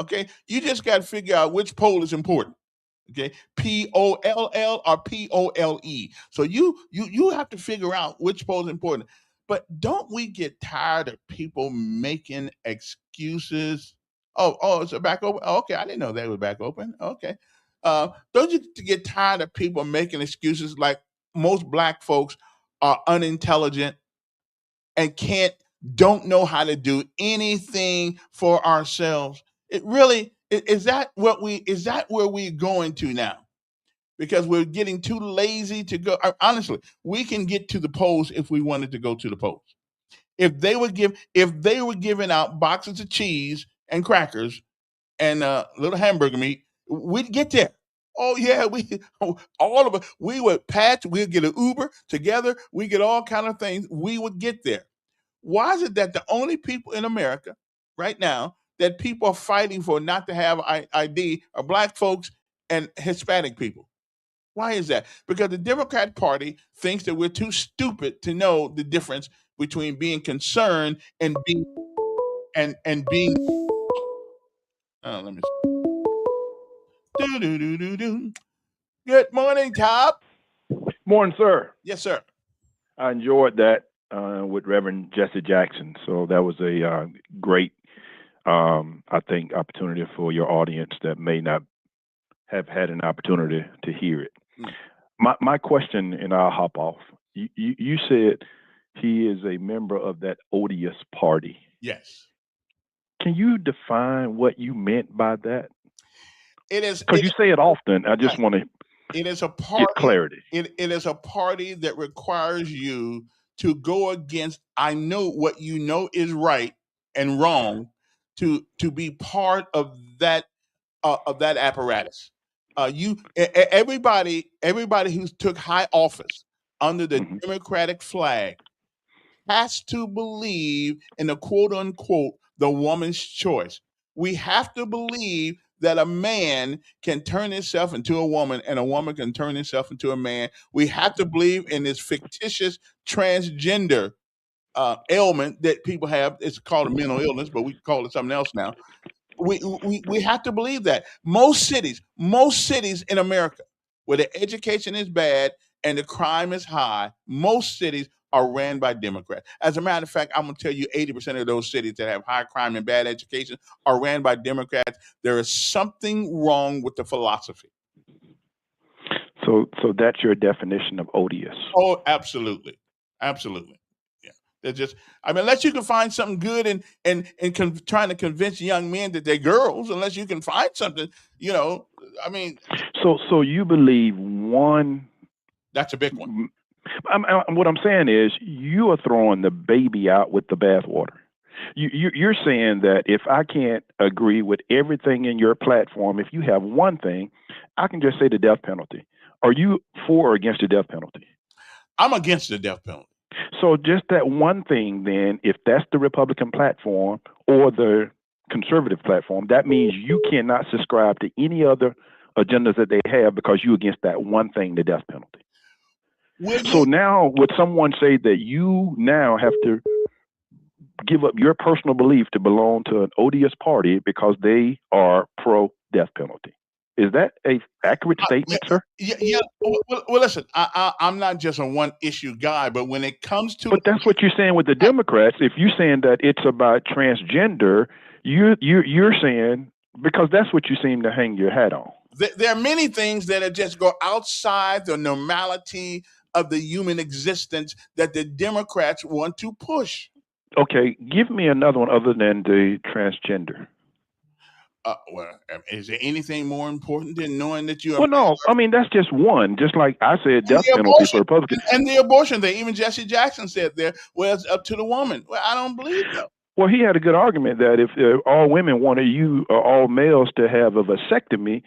Okay, you just got to figure out which poll is important. Okay, POLL or POLE. So you have to figure out which poll is important. But don't we get tired of people making excuses? Oh, it's back open. Oh, okay, I didn't know they were back open. Okay, don't you get tired of people making excuses like most black folks are unintelligent and can't don't know how to do anything for ourselves. It really is that where we're going to now? Because we're getting too lazy to go. Honestly, we can get to the polls if we wanted to go to the polls. If they were giving out boxes of cheese and crackers and little hamburger meat, we'd get there. Oh yeah, all of us we would patch. We'd get an Uber together. We get all kind of things. We would get there. Why is it that the only people in America right now that people are fighting for not to have ID are black folks and Hispanic people? Why is that? Because the Democrat Party thinks that we're too stupid to know the difference between being concerned and being. Let me. Do. Good morning, Top. Morning, sir. Yes, sir. I enjoyed that with Reverend Jessie Jackson. So that was a great, I think, opportunity for your audience that may not have had an opportunity to hear it. My question, and I'll hop off. You said he is a member of that odious party. Yes. Can you define what you meant by that? It is because you say it often. I just want to. It is a party. Get clarity. It is a party that requires you to go against. I know what you know is right and wrong. To be part of that apparatus. Everybody who took high office under the Democratic flag has to believe in the quote unquote the woman's choice. We have to believe that a man can turn himself into a woman and a woman can turn herself into a man. We have to believe in this fictitious transgender ailment that people have. It's called a mental illness, but we call it something else now. We have to believe that most cities in America where the education is bad and the crime is high, most cities are ran by Democrats. As a matter of fact, I'm going to tell you 80% of those cities that have high crime and bad education are ran by Democrats. There is something wrong with the philosophy. So that's your definition of odious. Oh, absolutely. Absolutely. Yeah. They're just, unless you can find something good and trying to convince young men that they're girls, unless you can find something, So you believe one. That's a big one. What I'm saying is you are throwing the baby out with the bathwater. You're saying that if I can't agree with everything in your platform, if you have one thing, I can just say the death penalty. Are you for or against the death penalty? I'm against the death penalty. So just that one thing, then, if that's the Republican platform or the conservative platform, that means you cannot subscribe to any other agendas that they have because you're against that one thing, the death penalty. So now would someone say that you now have to give up your personal belief to belong to an odious party because they are pro-death penalty? Is that an accurate statement, sir? Yeah. Well, listen, I'm not just a one-issue guy, but when it comes to... But that's what you're saying with the Democrats. If you're saying that it's about transgender, you're saying, because that's what you seem to hang your hat on. There are many things that just go outside the normality of the human existence that the Democrats want to push. Okay, give me another one other than the transgender. Is there anything more important than knowing that you are... Well, no, that's just one. Just like I said, death penalty for Republicans. And the abortion thing, even Jessie Jackson said there, well, it's up to the woman. Well, I don't believe that. Well, he had a good argument that if all women wanted you or all males to have a vasectomy,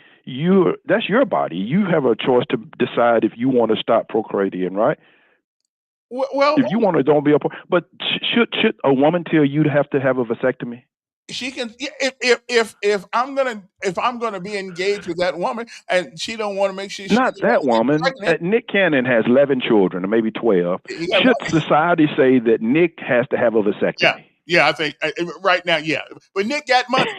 that's your body. You have a choice to decide if you want to stop procreating, right? Well, if you want to, don't be but should a woman tell you to have a vasectomy? She can. If I'm gonna be engaged with that woman and she don't want to make sure. Not that woman. Nick Cannon has 11 children, or maybe 12. Should society say that Nick has to have a vasectomy? Yeah, I think right now, yeah. But Nick got money.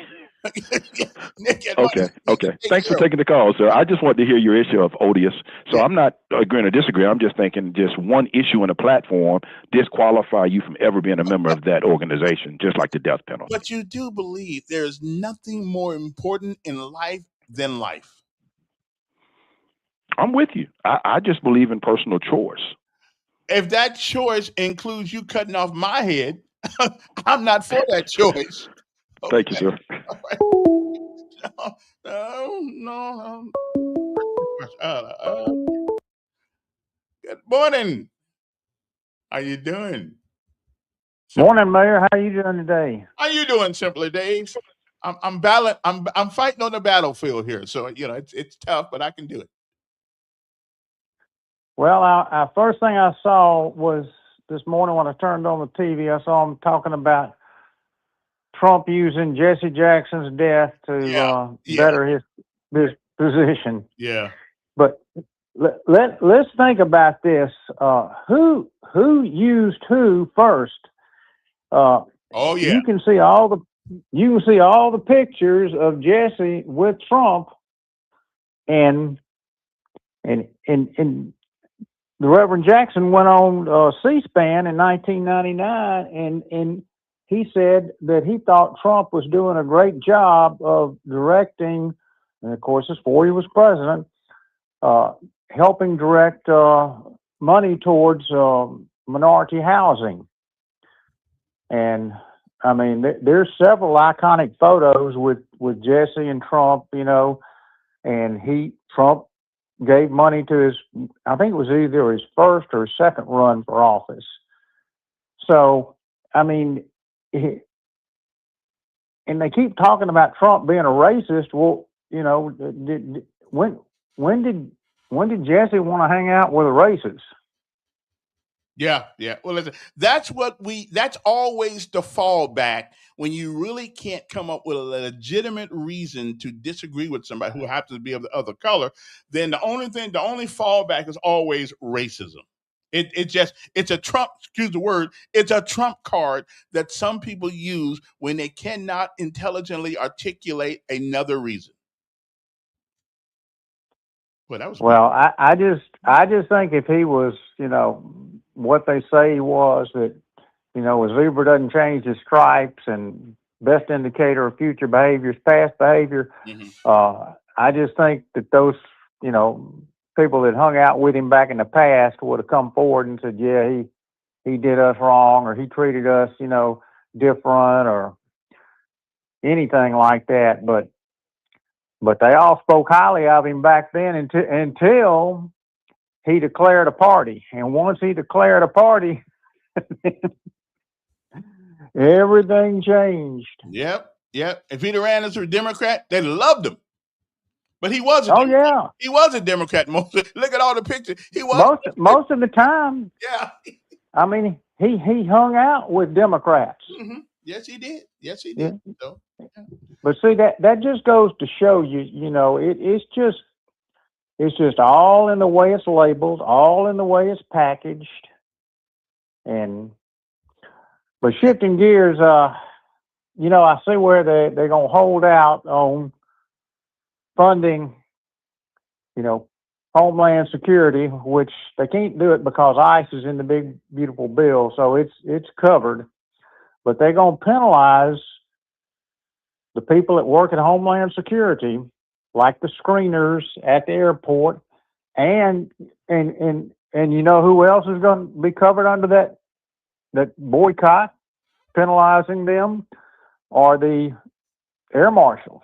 Nick got money. Okay. Thanks for taking the call, sir. I just wanted to hear your issue of odious. So I'm not agreeing or disagreeing. I'm just thinking just one issue in a platform disqualify you from ever being a member of that organization, just like the death penalty. But you do believe there is nothing more important in life than life. I'm with you. I just believe in personal choice. If that choice includes you cutting off my head, I'm not for that choice. Thank you, Okay. sir. All right. No. Good morning. How you doing? Morning, Mayor. How you doing today? How you doing, Simply Dave? I'm fighting on the battlefield here, so it's tough, but I can do it. Well, I first thing I saw was this morning when I turned on the TV. I saw him talking about Trump using Jessie Jackson's death to Yeah, better his position. yeah. But let's think about this. Who used who first? Oh yeah, You can see all the pictures of Jesse with Trump, and the Reverend Jackson went on C-SPAN in 1999, and he said that he thought Trump was doing a great job of directing, and of course, this before he was president, helping direct money towards minority housing. And I mean, there's several iconic photos with Jesse and Trump, and Trump gave money to I think it was either his first or second run for office. So, I mean, and they keep talking about Trump being a racist. Well, when did Jesse want to hang out with a racist? yeah. Well, listen, that's always the fallback when you really can't come up with a legitimate reason to disagree with somebody who happens to be of the other color. Then the only fallback is always racism. It's a Trump, excuse the word, it's a Trump card that some people use when they cannot intelligently articulate another reason. Well, that was Well, I just think if he was, what they say he was, that, a zebra doesn't change his stripes, and best indicator of future behavior is past behavior. I just think that those, people that hung out with him back in the past would have come forward and said, yeah, he did us wrong, or he treated us, different, or anything like that. But they all spoke highly of him back then until he declared a party. And once he declared a party, everything changed. Yep. If he'd ran as a Democrat, they loved him. But he was a Oh, Democrat. yeah. He was a Democrat. Look at all the pictures. He was most of the time. Yeah. I mean, he hung out with Democrats. Mm-hmm. Yes, he did. Yeah. So, yeah. But see, that just goes to show you, it's just all in the way it's labeled, all in the way it's packaged. But shifting gears, I see where they're going to hold out on funding, Homeland Security, which they can't do it because ICE is in the big, beautiful bill. So it's covered, but they're going to penalize the people that work at Homeland Security, like the screeners at the airport, and you know who else is going to be covered under that boycott, penalizing them, are the air marshals.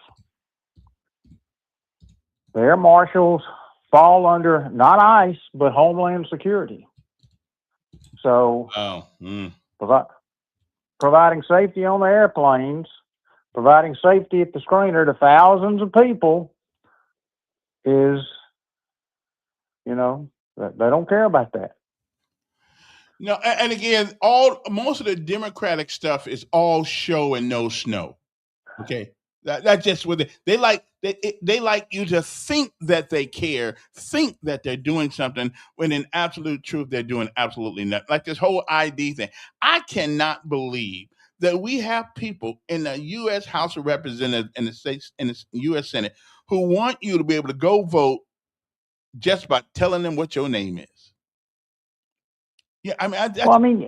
The air marshals fall under not ICE but Homeland Security. So, providing safety on the airplanes, providing safety at the screener to thousands of people is, they don't care about that. No, and again, most of the Democratic stuff is all show and no snow. Okay, that's just what they like. They like you to think that they care, think that they're doing something, when in absolute truth they're doing absolutely nothing. Like this whole ID thing. I cannot believe that we have people in the U.S. House of Representatives and the U.S. Senate who want you to be able to go vote just by telling them what your name is. Yeah, I mean,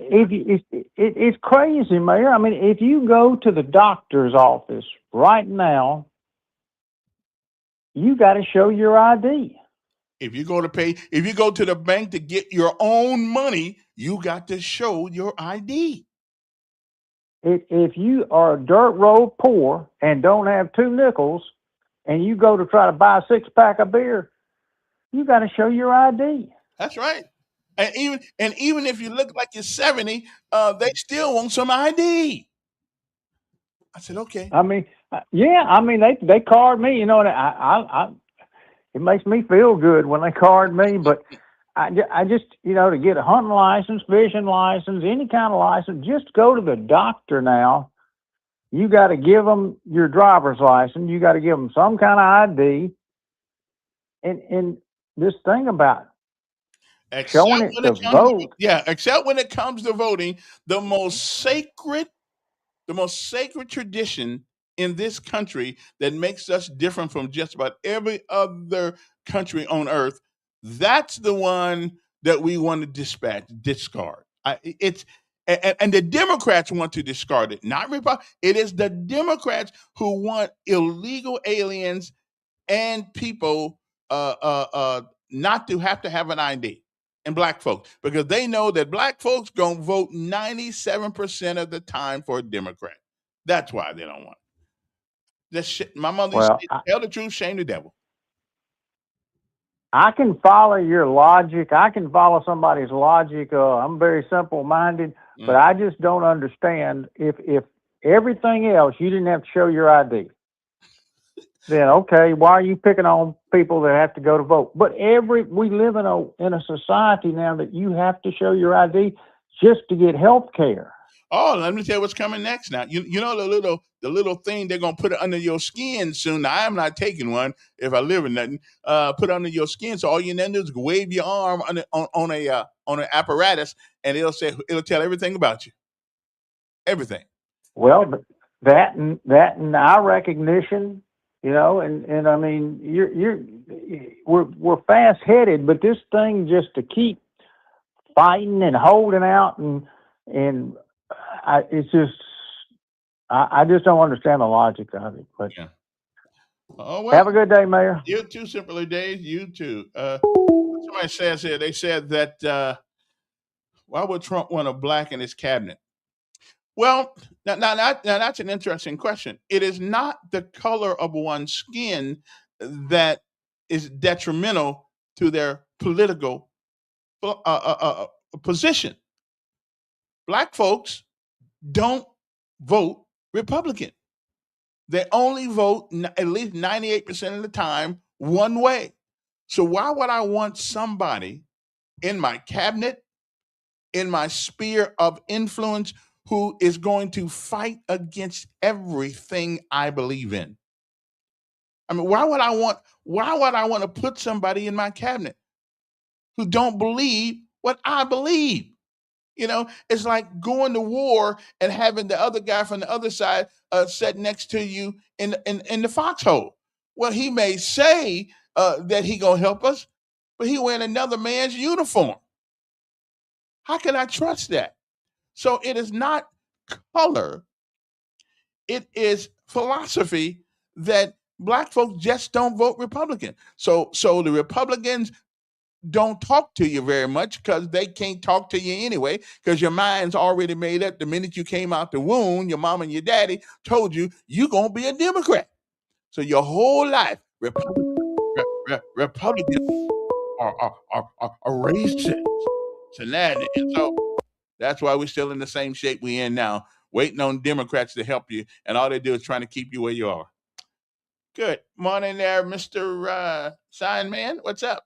it's crazy, Mayor. I mean, if you go to the doctor's office right now, you got to show your ID. If you go to the bank to get your own money, you got to show your ID. if you are dirt road poor and don't have 2 nickels, and you go to try to buy a 6-pack of beer, you got to show your ID. That's right. And even if you look like you're 70, they still want some ID. I said, okay. I mean, yeah, I mean they card me, you know, and I it makes me feel good when they card me, but I just, you know, to get a hunting license, fishing license, any kind of license, just go to the doctor now. You got to give them your driver's license. You got to give them some kind of ID. And this thing about showing it to vote. Except when it comes to voting, the most sacred tradition in this country that makes us different from just about every other country on earth, that's the one that we want to discard. And the Democrats want to discard it, not Republicans. It is the Democrats who want illegal aliens and people not to have an ID, and black folks, because they know that black folks gonna vote 97% of the time for a Democrat. That's why they don't want it. My mother used to say, tell the truth, shame the devil. I can follow your logic. I can follow somebody's logic. I'm very simple-minded, but I just don't understand if everything else you didn't have to show your ID. Then okay, why are you picking on people that have to go to vote? But we live in a society now that you have to show your ID just to get health care. Oh, let me tell you what's coming next. Now, you know the little thing they're gonna put it under your skin soon. Now, I'm not taking one if I live in nothing. Put it under your skin, so all you need to do is wave your arm on an apparatus, and it'll tell everything about you. Everything. Well, that and eye recognition. You know, and I mean, we're fast headed, but this thing just to keep fighting and holding out it's just I just don't understand the logic of it. But yeah. Well, have a good day, Mayor. You too, Simpler Days. You too. Somebody says here. They said that why would Trump want a black in his cabinet? Well, now that's an interesting question. It is not the color of one's skin that is detrimental to their political position. Black folks don't vote Republican. They only vote at least 98% of the time one way. So why would I want somebody in my cabinet, in my sphere of influence, who is going to fight against everything I believe in? I mean, why would I want to put somebody in my cabinet who don't believe what I believe? You know, it's like going to war and having the other guy from the other side sit next to you in the foxhole. Well, he may say that he gonna help us, but he wearing another man's uniform. How can I trust that? So it is not color. It is philosophy that black folks just don't vote Republican. So the Republicans don't talk to you very much because they can't talk to you anyway, because your mind's already made up. The minute you came out the womb, your mom and your daddy told you you're going to be a Democrat. So your whole life, Republicans are racist. So that's why we're still in the same shape we're in now, waiting on Democrats to help you, and all they do is trying to keep you where you are. Good morning there, Mr. Sign Man. What's up?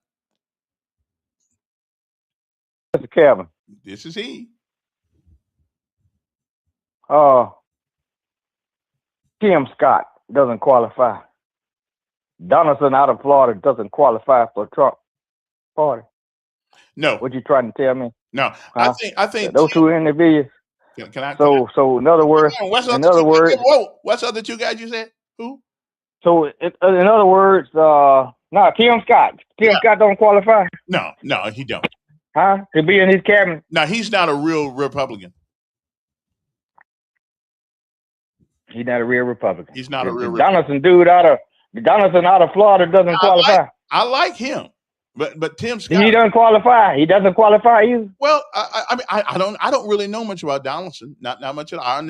Mr. Kevin. This is he. Tim Scott doesn't qualify. Donaldson out of Florida doesn't qualify for Trump party. No. What you trying to tell me? No. Huh? I think those two individuals. Can I? So in other words, what's other two guys you said? Who? So in other words, no, Tim Scott. Tim Scott don't qualify. No, he don't. Huh? To be in his cabinet? No, he's not a real Republican. He's not a real Republican. He's not a real Republican. Donaldson out of Florida doesn't qualify. I like him, But Tim Scott, He doesn't qualify. He doesn't qualify either. well, I don't really know much about Donaldson. Not much at all. I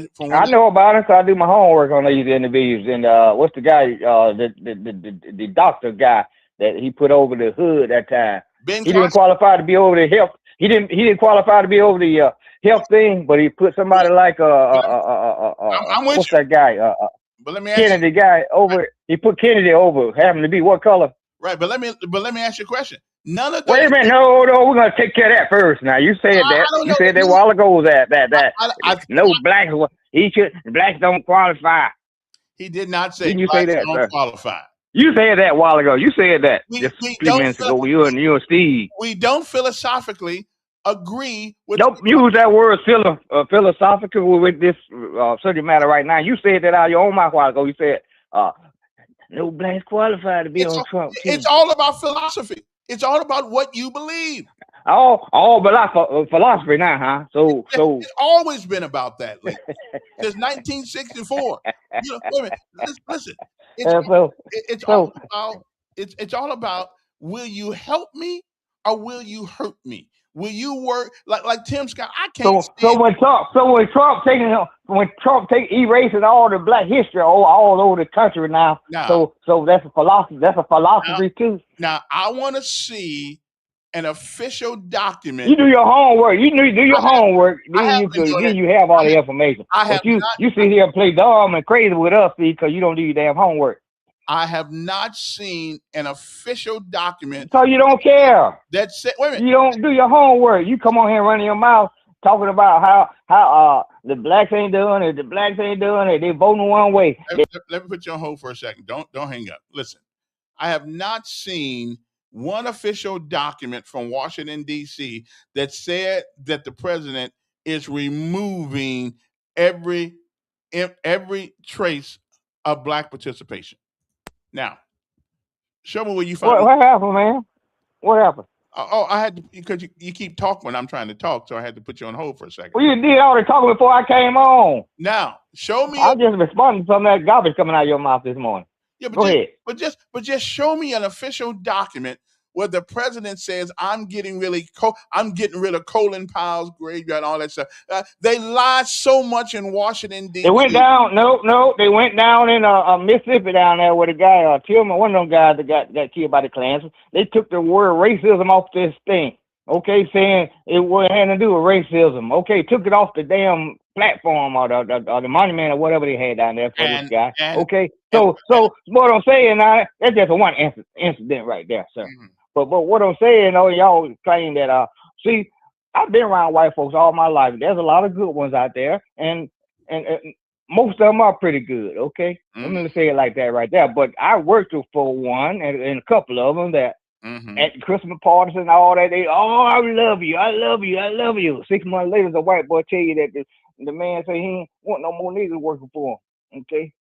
know about it, so I do my homework on these individuals. And what's the guy, the doctor guy that he put over the hood that time? Ben He didn't qualify to be over the health. He didn't qualify to be over the health thing, but he put somebody like I'm with what's you. that guy? But let me ask Kennedy you, guy over. He put Kennedy over, having to be what color? right? But let me ask you a question. None of those. Wait a minute, no, we're gonna take care of that first. Now you said I that. don't You know. said that a while ago that no I- blacks. Blacks don't qualify. He did not say Didn't you say blacks that, don't sir? qualify. You said that a while ago. You said that just a few minutes ago. You and Steve. We don't philosophically agree with. Don't use that word philosophical with this subject matter right now. You said that out of your own mouth a while ago. You said no blacks qualify to be on Trump team. It's all about philosophy. It's all about what you believe. All but philosophy now, huh? So It's always been about that, Lee. Since 1964. Wait a minute. Listen. It's all about will you help me or will you hurt me? Will you work like Tim Scott? I can't. So when Trump erasing all the black history all over the country now. So that's a philosophy. That's a philosophy too. Now I want to see an official document. You do your homework. You do your homework. Then you have all the information. You sit here and play dumb and crazy with us because you don't do your damn homework. I have not seen an official document. So you don't care. That's it. Wait a minute. You don't do your homework. You come on here running your mouth talking about how the blacks ain't doing it. The blacks ain't doing it. They voting one way. Let me put you on hold for a second. Don't hang up. Listen, I have not seen one official document from Washington, D.C. that said that the president is removing every trace of black participation. Now, show me where you found. What happened, man? What happened? I had to, because you keep talking when I'm trying to talk, so I had to put you on hold for a second. Well, you did all the talking before I came on. Now, show me. I just responded to some of that garbage coming out of your mouth this morning. Yeah, Go ahead. But just show me an official document where the president says I'm getting rid of Colin Powell's graveyard and all that stuff. They lied so much in Washington, D.C. They went down. No, they went down in Mississippi down there with a guy, Tillman, one of them guys that got killed by the Klansmen. They took the word racism off this thing. Okay, saying it had to do with racism. Okay, took it off the damn platform or the monument or whatever they had down there for this guy. Okay, so what I'm saying now, that's just one incident right there, sir. Mm-hmm. But what I'm saying, y'all claim that see, I've been around white folks all my life. There's a lot of good ones out there, and most of them are pretty good. Okay, I'm gonna say it like that right there. But I worked for one and a couple of them that at Christmas parties and all that. I love you, I love you, I love you. 6 months later, the white boy tell you that the man say he ain't want no more niggas working for him. Okay,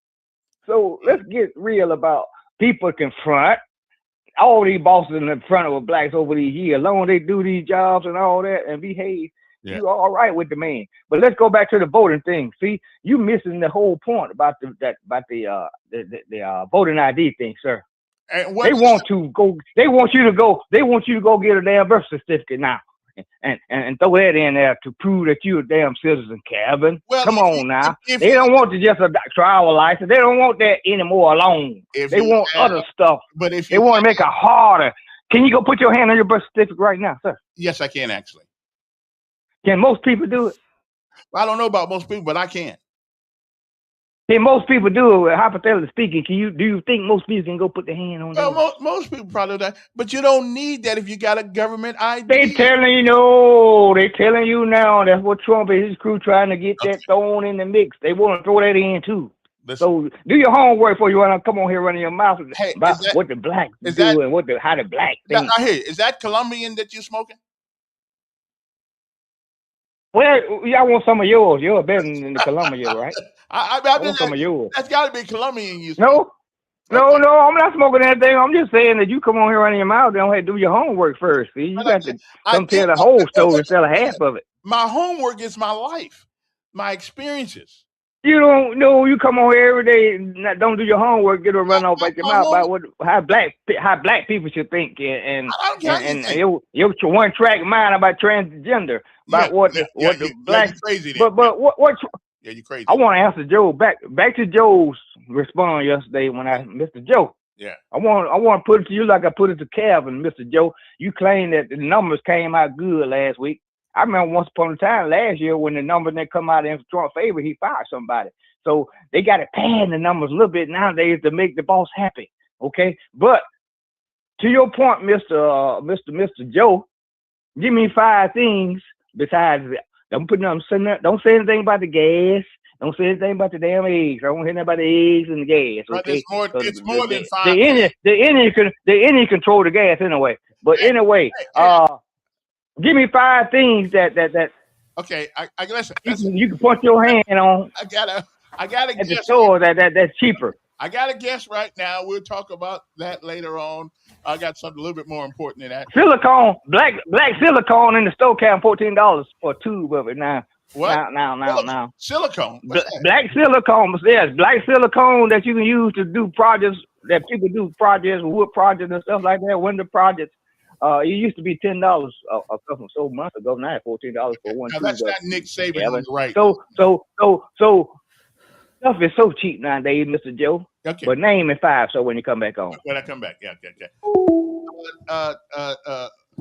so let's get real about people confront. All these bosses in the front of the blacks over these years, as long as they do these jobs and all that and behave, you all right with the man. But let's go back to the voting thing. See, you missing the whole point about the voting ID thing, sir. They want you to go get a damn birth certificate now. And throw that in there to prove that you're a damn citizen, Kevin. Well, come on now. They don't want just a travel license. They don't want that anymore alone. They want other stuff. But if they want to make it harder. Can you go put your hand on your birth certificate right now, sir? Yes, I can actually. Can most people do it? Well, I don't know about most people, but I can. Can most people do it? Hypothetically speaking, do you think most people can go put their hand on that? Well, most people probably do, but you don't need that if you got a government ID. They telling you now. That's what Trump and his crew trying to get that thrown in the mix. They want to throw that in too. So do your homework before you want to come on here running your mouth about what the blacks do and how the black think. I hear you. Is that Colombian that you're smoking? Well, y'all want some of yours. You're better than the Colombian, right? I want some of yours. That's got to be Colombian. No, I'm not smoking anything. I'm just saying that you come on here running your mouth, don't have to do your homework first. See, you got to come tell the whole story instead of half of it. My homework is my life, my experiences. You don't know. You come on here every day, and don't do your homework, get a run off I at your don't mouth know. about how black people should think, and I don't care how you and think. your one track mind about transgender, Yeah, about what yeah, the yeah, black. you crazy then. But what Yeah, you crazy. I want to answer Joe back to Joe's response yesterday when Mr. Joe. Yeah. I want to put it to you like I put it to Calvin, Mr. Joe. You claim that the numbers came out good last week. I remember once upon a time last year when the numbers didn't come out in Trump's favor, he fired somebody. So they got to pad the numbers a little bit nowadays to make the boss happy. Okay, but to your point, Mr. Joe, give me 5 things besides. Don't say anything about the gas. Don't say anything about the damn eggs. I don't hear nothing about the eggs and the gas. But Okay, it's more than 5. The Indian control the gas anyway. But anyway, give me 5 things that. Okay, I listen. You can put your hand on. I gotta at guess the store that's cheaper. I got to guess right now. We'll talk about that later on. I got something a little bit more important than that. Silicone, black silicone in the store counting $14 for a tube of it now. What? Now. Silicone. Black silicone. Yes, black silicone that you can use to do projects that people do projects, wood projects and stuff like that, window projects. It used to be $10 a couple so months ago. Now it's $14 for one. Now that's not Nick Saban on the right. So stuff is so cheap nowadays, Mr. Joe. Okay. But name it 5 so when you come back on. When I come back, yeah.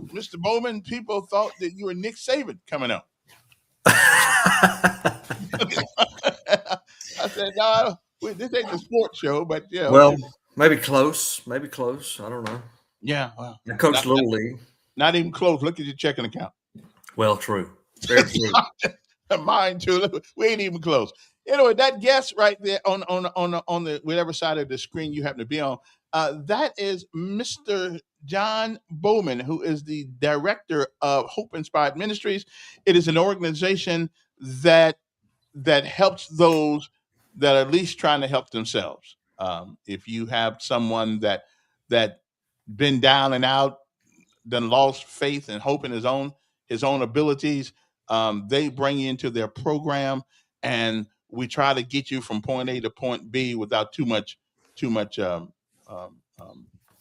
Mr. Bowman, people thought that you were Nick Saban coming up. I said, no, this ain't a sports show, but yeah. Well, maybe close. I don't know. Yeah. Well, I coached Little League. Not even close. Look at your checking account. Well, true. Very true. Mine too. We ain't even close. Anyway, that guest right there on the whatever side of the screen you happen to be on, that is Mr. John Bowman, who is the director of Hope Inspired Ministries. It is an organization that helps those that are at least trying to help themselves. If you have someone that been down and out, then lost faith and hope in his own abilities, they bring you into their program, and we try to get you from point A to point B without too much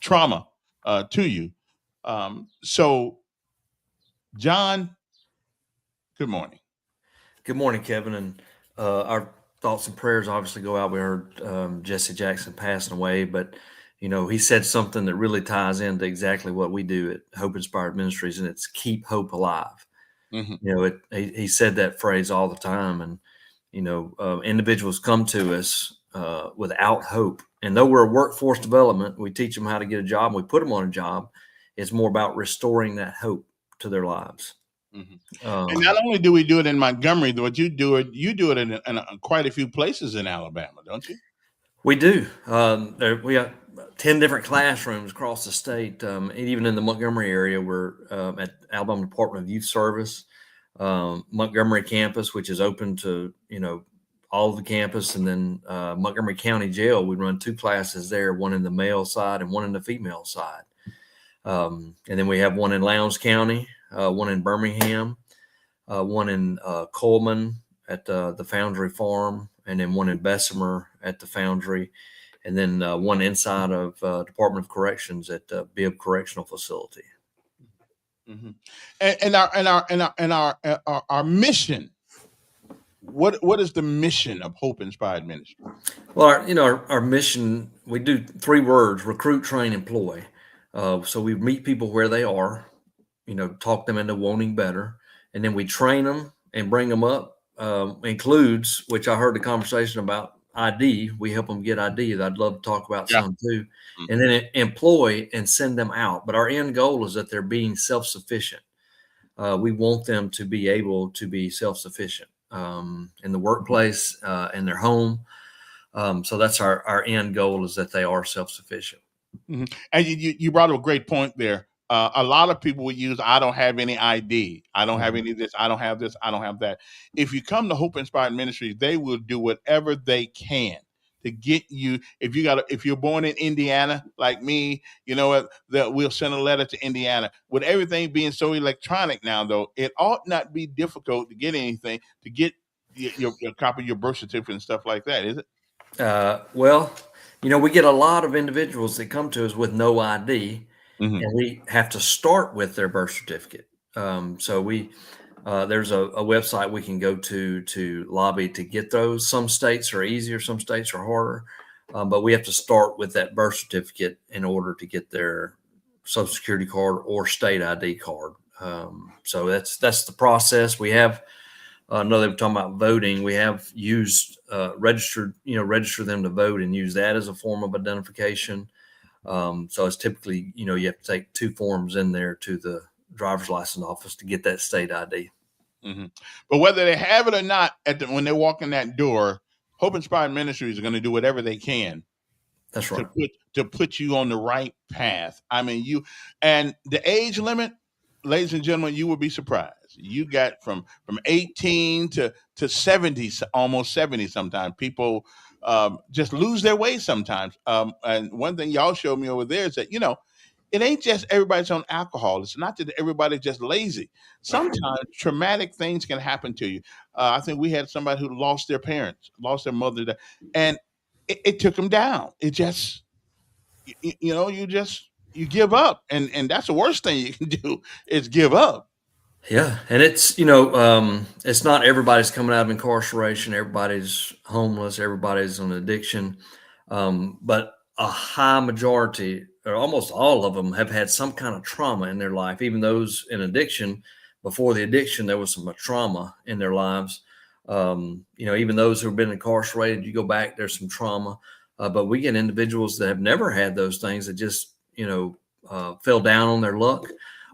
trauma to you. So, John, good morning. Good morning, Kevin. And our thoughts and prayers obviously go out. We heard Jessie Jackson passing away, but he said something that really ties into exactly what we do at Hope Inspired Ministries, and it's keep hope alive. Mm-hmm. He said that phrase all the time, and individuals come to us without hope. And though we're a workforce development, we teach them how to get a job, and we put them on a job. It's more about restoring that hope to their lives. Mm-hmm. And not only do we do it in Montgomery, but you do it in quite a few places in Alabama, don't you? We do. We have 10 different classrooms across the state. Even in the Montgomery area, we're at Alabama Department of Youth Service, Montgomery campus, which is open to, all of the campus. And then Montgomery County Jail, we run 2 classes there, one in the male side and one in the female side. And then we have one in Lowndes County, one in Birmingham, one in Coleman at the Foundry Farm, and then one in Bessemer at the Foundry, and then one inside of Department of Corrections at Bibb Correctional Facility. Mm-hmm. And our mission. What is the mission of Hope Inspired Ministry? Well, our mission, we do 3 words: recruit, train, employ. So we meet people where they are, talk them into wanting better, and then we train them and bring them up. Includes, which I heard the conversation about ID. We help them get ID. I'd love to talk about some too. Mm-hmm. And then employ and send them out. But our end goal is that they're being self-sufficient. We want them to be able to be self-sufficient in the workplace, in their home. So that's our end goal, is that they are self-sufficient. Mm-hmm. And you brought up a great point there. A lot of people will use, I don't have any ID. I don't have any of this. I don't have this. I don't have that. If you come to Hope Inspired Ministries, they will do whatever they can to get you. If you're born in Indiana, like me, we'll send a letter to Indiana. With everything being so electronic now, though, it ought not be difficult to get anything, to get your copy of your birth certificate and stuff like that, is it? Well, we get a lot of individuals that come to us with no ID, Mm-hmm. and we have to start with their birth certificate. So there's a website we can go to lobby to get those. Some states are easier, some states are harder, but we have to start with that birth certificate in order to get their Social Security card or state ID card. So that's the process. We have. I know they were talking about voting. We have used register them to vote and use that as a form of identification. So it's typically, you have to take 2 forms in there to the driver's license office to get that state ID. Mm-hmm. But whether they have it or not, when they walk in that door, Hope Inspired Ministries are going to do whatever they can. That's right. To put you on the right path. I mean, and the age limit, ladies and gentlemen, you will be surprised. You got from 18 to 70, almost 70 sometimes. People just lose their way sometimes. And one thing y'all showed me over there is that, it ain't just everybody's on alcohol. It's not that everybody's just lazy. Sometimes traumatic things can happen to you. I think we had somebody who lost their parents, lost their mother, and it took them down. It just, you give up, and that's the worst thing you can do is give up. Yeah, and it's it's not everybody's coming out of incarceration, everybody's homeless, everybody's on addiction, but a high majority, or almost all of them, have had some kind of trauma in their life. Even those in addiction, before the addiction, there was some trauma in their lives. Even those who have been incarcerated, you go back, there's some trauma. But we get individuals that have never had those things that just fell down on their luck,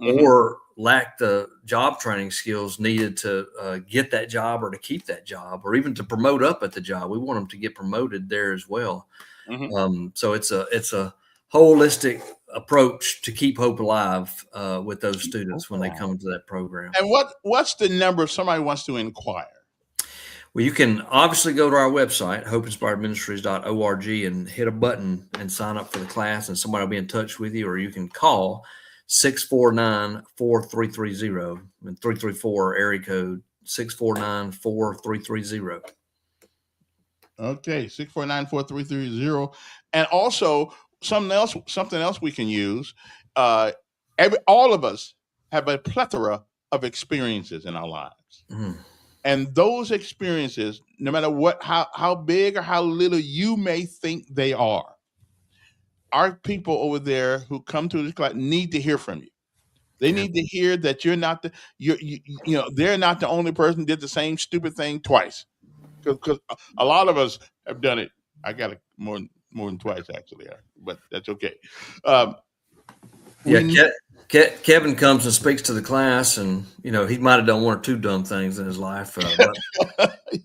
Mm-hmm. or lack the job training skills needed to get that job or to keep that job or even to promote up at the job. We want them to get promoted there as well. Mm-hmm. So it's a holistic approach to keep hope alive with those students when they come into that program. And what's the number if somebody wants to inquire? Well, you can obviously go to our website, hopeinspiredministries.org, and hit a button and sign up for the class, and somebody will be in touch with you, or you can call 649-4330 and 334 area code 649-4330. Okay, 649-4330. And also something else we can use. All of us have a plethora of experiences in our lives. Mm. And those experiences, no matter how big or how little you may think they are, our people over there who come to this class need to hear from you. They need to hear that you're not they're not the only person who did the same stupid thing twice. Because a lot of us have done it. I got it more than twice actually, but that's okay. Kevin comes and speaks to the class, and he might have done 1 or 2 dumb things in his life. But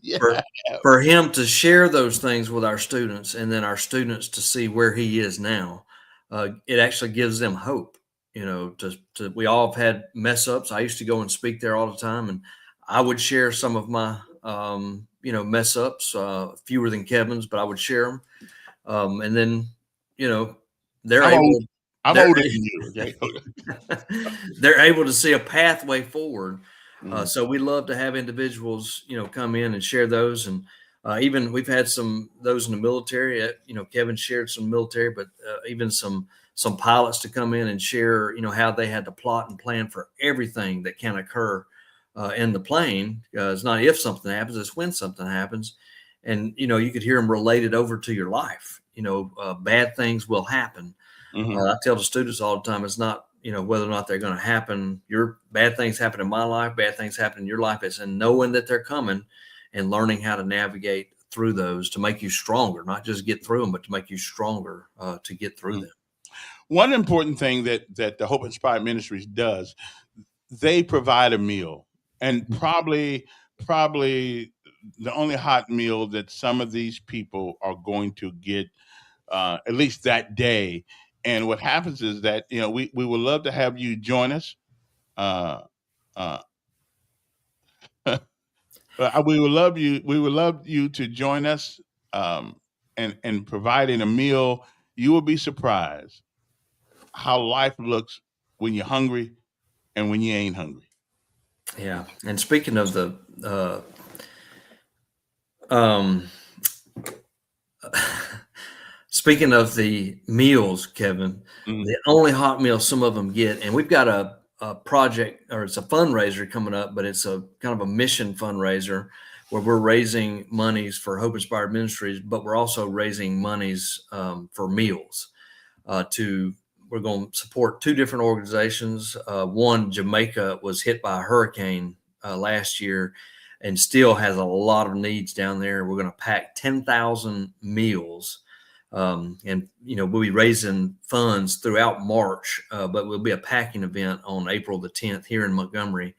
Yeah. for him to share those things with our students, and then our students to see where he is now, it actually gives them hope. We all have had mess ups. I used to go and speak there all the time, and I would share some of my mess ups, fewer than Kevin's, but I would share them. And then I'm older than you. Okay? They're able to see a pathway forward. So we love to have individuals, come in and share those. And even we've had those in the military. Kevin shared some military, but even some pilots to come in and share, how they had to plot and plan for everything that can occur in the plane. It's not if something happens, it's when something happens. And, you could hear them related over to your life. Bad things will happen. Mm-hmm. I tell the students all the time, it's not, whether or not they're going to happen. Your bad things happen in my life, bad things happen in your life. It's in knowing that they're coming and learning how to navigate through those to make you stronger, not just get through them, but to make you stronger to get through them. One important thing that the Hope Inspired Ministries does, they provide a meal, and probably the only hot meal that some of these people are going to get, at least that day. And what happens is that we would love to have you join us. We would love you. We would love you to join us, and providing a meal. You will be surprised how life looks when you're hungry and when you ain't hungry. Yeah. And speaking of the Um, speaking of the meals, Kevin, the only hot meals some of them get, and we've got a project, or it's a fundraiser coming up, but it's a kind of a mission fundraiser where we're raising monies for Hope Inspired Ministries, but we're also raising monies for meals. We're going to support two different organizations. One, Jamaica was hit by a hurricane last year and still has a lot of needs down there. We're going to pack 10,000 meals. And we'll be raising funds throughout March, but we'll be a packing event on April the 10th here in Montgomery,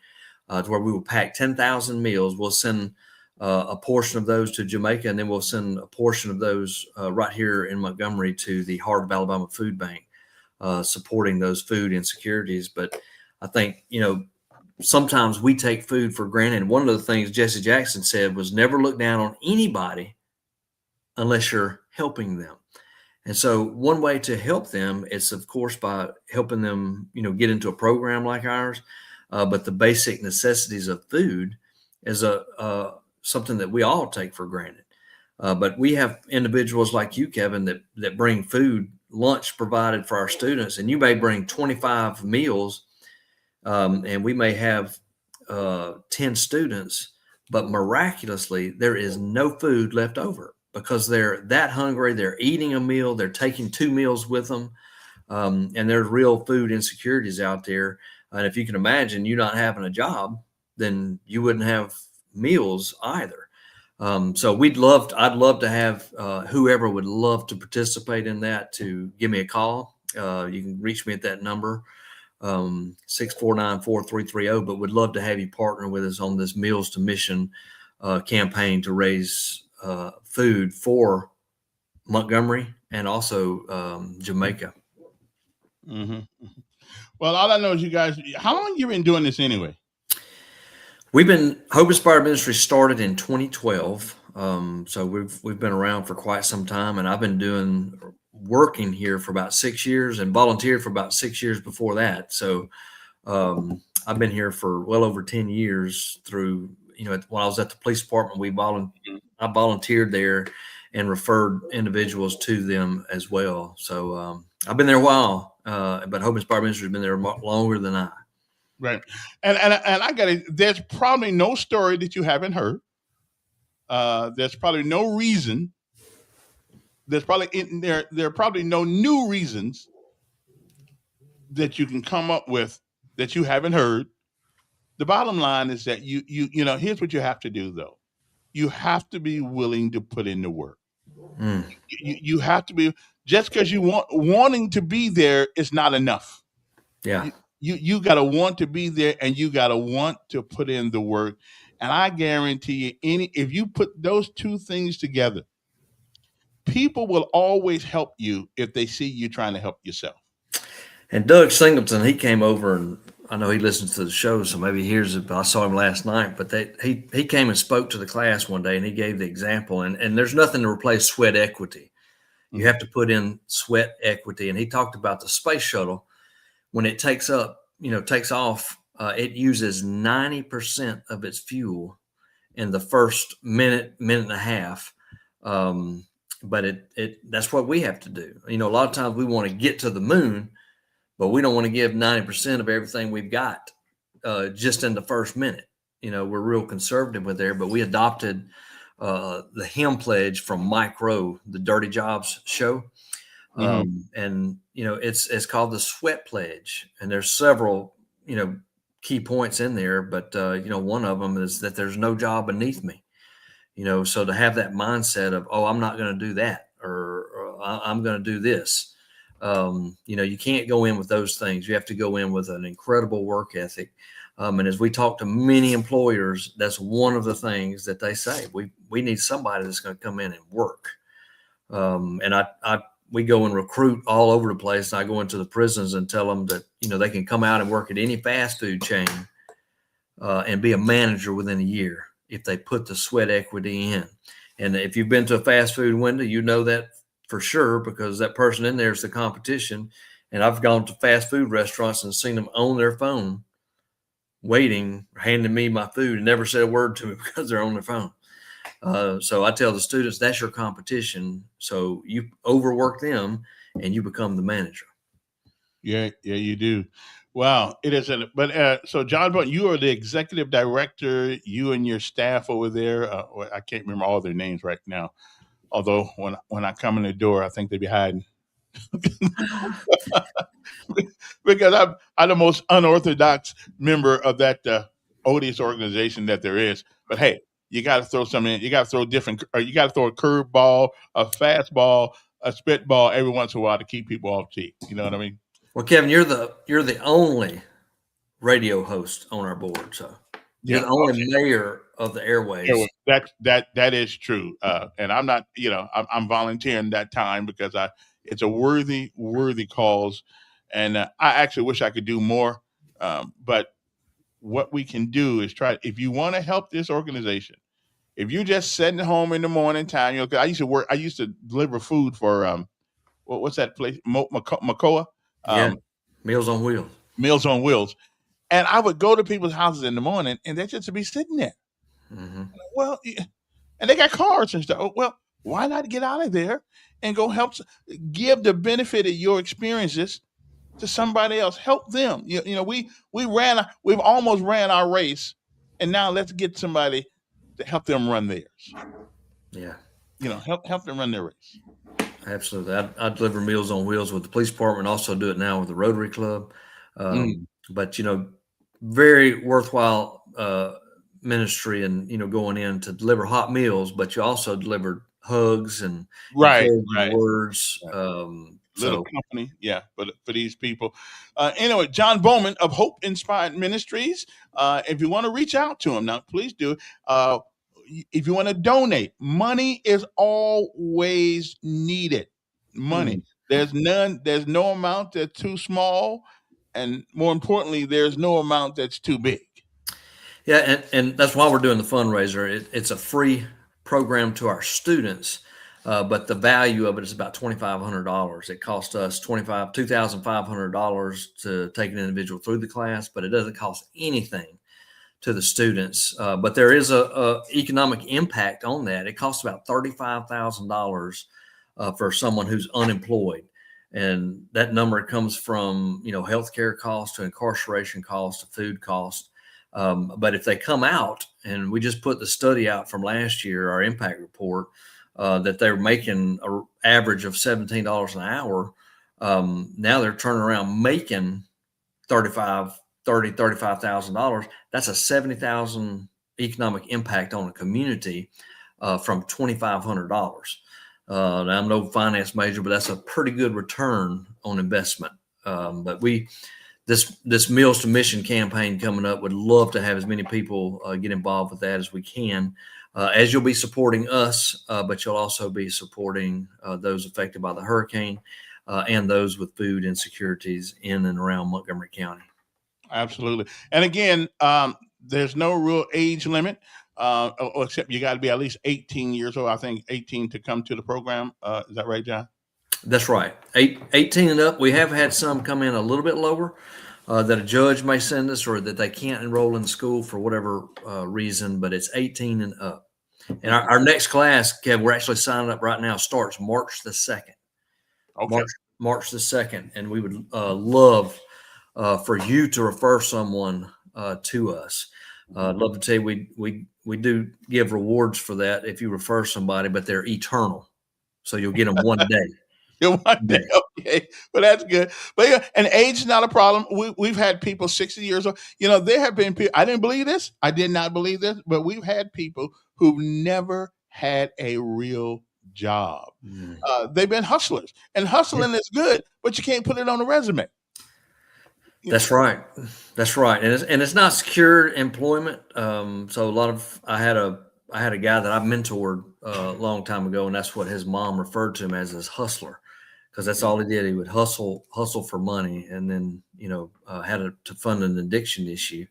to where we will pack 10,000 meals. We'll send a portion of those to Jamaica, and then we'll send a portion of those right here in Montgomery to the Heart of Alabama Food Bank, supporting those food insecurities. But I think, sometimes we take food for granted. One of the things Jessie Jackson said was never look down on anybody unless you're helping them. And so one way to help them is, of course, by helping them, get into a program like ours. But the basic necessities of food is something that we all take for granted. But we have individuals like you, Kevin, that bring food, lunch provided for our students, and you may bring 25 meals, and we may have 10 students, but miraculously there is no food left over because they're that hungry. They're eating a meal, they're taking 2 meals with them, and there's real food insecurities out there. And if you can imagine you not having a job, then you wouldn't have meals either. So I'd love to have whoever would love to participate in that to give me a call. You can reach me at that number, 649-4330, but would love to have you partner with us on this Meals to Mission campaign to raise food for Montgomery and also Jamaica. Mm-hmm. Well, all I know is you guys, how long have you been doing this anyway? Hope Inspired Ministry started in 2012. So we've been around for quite some time, and I've been working here for about 6 years and volunteered for about 6 years before that. So I've been here for well over 10 years through, when I was at the police department, I volunteered there and referred individuals to them as well. So I've been there a while, but Hope Inspired Ministry has been there longer than I. Right. And I got it. There's probably no story that you haven't heard. There's probably no reason. There are probably no new reasons that you can come up with that you haven't heard. The bottom line is that here's what you have to do though. You have to be willing to put in the work. You have to be, just because you wanting to be there is not enough. Yeah. You got to want to be there, and you got to want to put in the work. And I guarantee you, if you put those two things together, people will always help you if they see you trying to help yourself. And Doug Singleton, he came over, and I know he listens to the show, so maybe he hears it. I saw him last night, but he came and spoke to the class one day, and he gave the example. And there's nothing to replace sweat equity. You have to put in sweat equity. And he talked about the space shuttle. When it takes off, it uses 90% of its fuel in the first minute and a half. But that's what we have to do. A lot of times we want to get to the moon, but we don't want to give 90% of everything we've got just in the first minute. We're real conservative with there, but we adopted the HIM pledge from Mike Rowe, the Dirty Jobs show. And it's called the Sweat Pledge, and there's several key points in there, but one of them is that there's no job beneath me. So to have that mindset of, I'm not going to do that, or I'm going to do this. You can't go in with those things. You have to go in with an incredible work ethic. And as we talk to many employers, that's one of the things that they say. We need somebody that's going to come in and work. And we go and recruit all over the place. I go into the prisons and tell them that, they can come out and work at any fast food chain and be a manager within a year if they put the sweat equity in. And if you've been to a fast food window, you know that for sure, because that person in there is the competition. And I've gone to fast food restaurants and seen them on their phone, waiting, handing me my food, and never said a word to me because they're on their phone. So I tell the students, that's your competition. So you overwork them and you become the manager. Yeah, you do. Wow, it is. So John Button, you are the executive director. You and your staff over there. I can't remember all their names right now. Although when I come in the door, I think they be hiding because I'm the most unorthodox member of that odious organization that there is. But hey, you got to throw something in. You got to throw different. Or you got to throw a curveball, a fastball, a spitball every once in a while to keep people off tee. You know what I mean? Well, Kevin, you're the only radio host on our board, so you're the only mayor of the airways. That is true, and I'm not. I'm volunteering that time because it's a worthy cause, and I actually wish I could do more. But what we can do is try. If you want to help this organization, if you're just sitting home in the morning time, 'cause I used to deliver food for what's that place, Macoa? Meals on Wheels. Meals on Wheels. And I would go to people's houses in the morning, and they just be sitting there. Mm-hmm. Well, and they got cars and stuff. Well, why not get out of there and go help? Give the benefit of your experiences to somebody else. Help them. We've almost ran our race, and now let's get somebody to help them run theirs. Yeah. Help them run their race. Absolutely. I deliver Meals on Wheels with the police department. Also do it now with the Rotary Club. But very worthwhile ministry, and going in to deliver hot meals, but you also delivered hugs and words. Little company, but for these people. Anyway, John Bowman of Hope Inspired Ministries. If you want to reach out to him now, please do. If you want to donate, money is always needed. Money. There's no amount that's too small, and more importantly, there's no amount that's too big. Yeah, and that's why we're doing the fundraiser. It's a free program to our students, but the value of it is about $2,500. It costs us $2,500 to take an individual through the class, but it doesn't cost anything to the students. But there is a economic impact on that. It costs about $35,000 for someone who's unemployed. And that number comes from, healthcare costs to incarceration costs to food costs. But if they come out, and we just put the study out from last year, our impact report, that they're making an average of $17 an hour. Now they're turning around making $35,000. That's a $70,000 economic impact on a community from $2,500. Now, I'm no finance major, but that's a pretty good return on investment. But this Meals to Mission campaign coming up, would love to have as many people get involved with that as we can, as you'll be supporting us, but you'll also be supporting those affected by the hurricane and those with food insecurities in and around Montgomery County. Absolutely. And again, there's no real age limit, except you got to be at least 18 years old. I think 18 to come to the program. Is that right, John? That's right. 18 and up. We have had some come in a little bit lower that a judge may send us, or that they can't enroll in the school for whatever reason, but it's 18 and up. And our next class, Kev, we're actually signing up right now, starts March the 2nd. Okay. March the 2nd. And we would love for you to refer someone to us. I'd love to tell you we do give rewards for that if you refer somebody, but they're eternal. So you'll get them one day. One day. Okay. Well, that's good. But yeah, and age is not a problem. We've had people 60 years old. There have been people, I didn't believe this. I did not believe this, but we've had people who've never had a real job. They've been hustlers, and hustling is good, but you can't put it on a resume. That's right. That's right. And it's not secure employment. So I had a guy that I mentored a long time ago, and that's what his mom referred to him as his hustler, because that's all he did. He would hustle for money, and then, had to fund an addiction issue.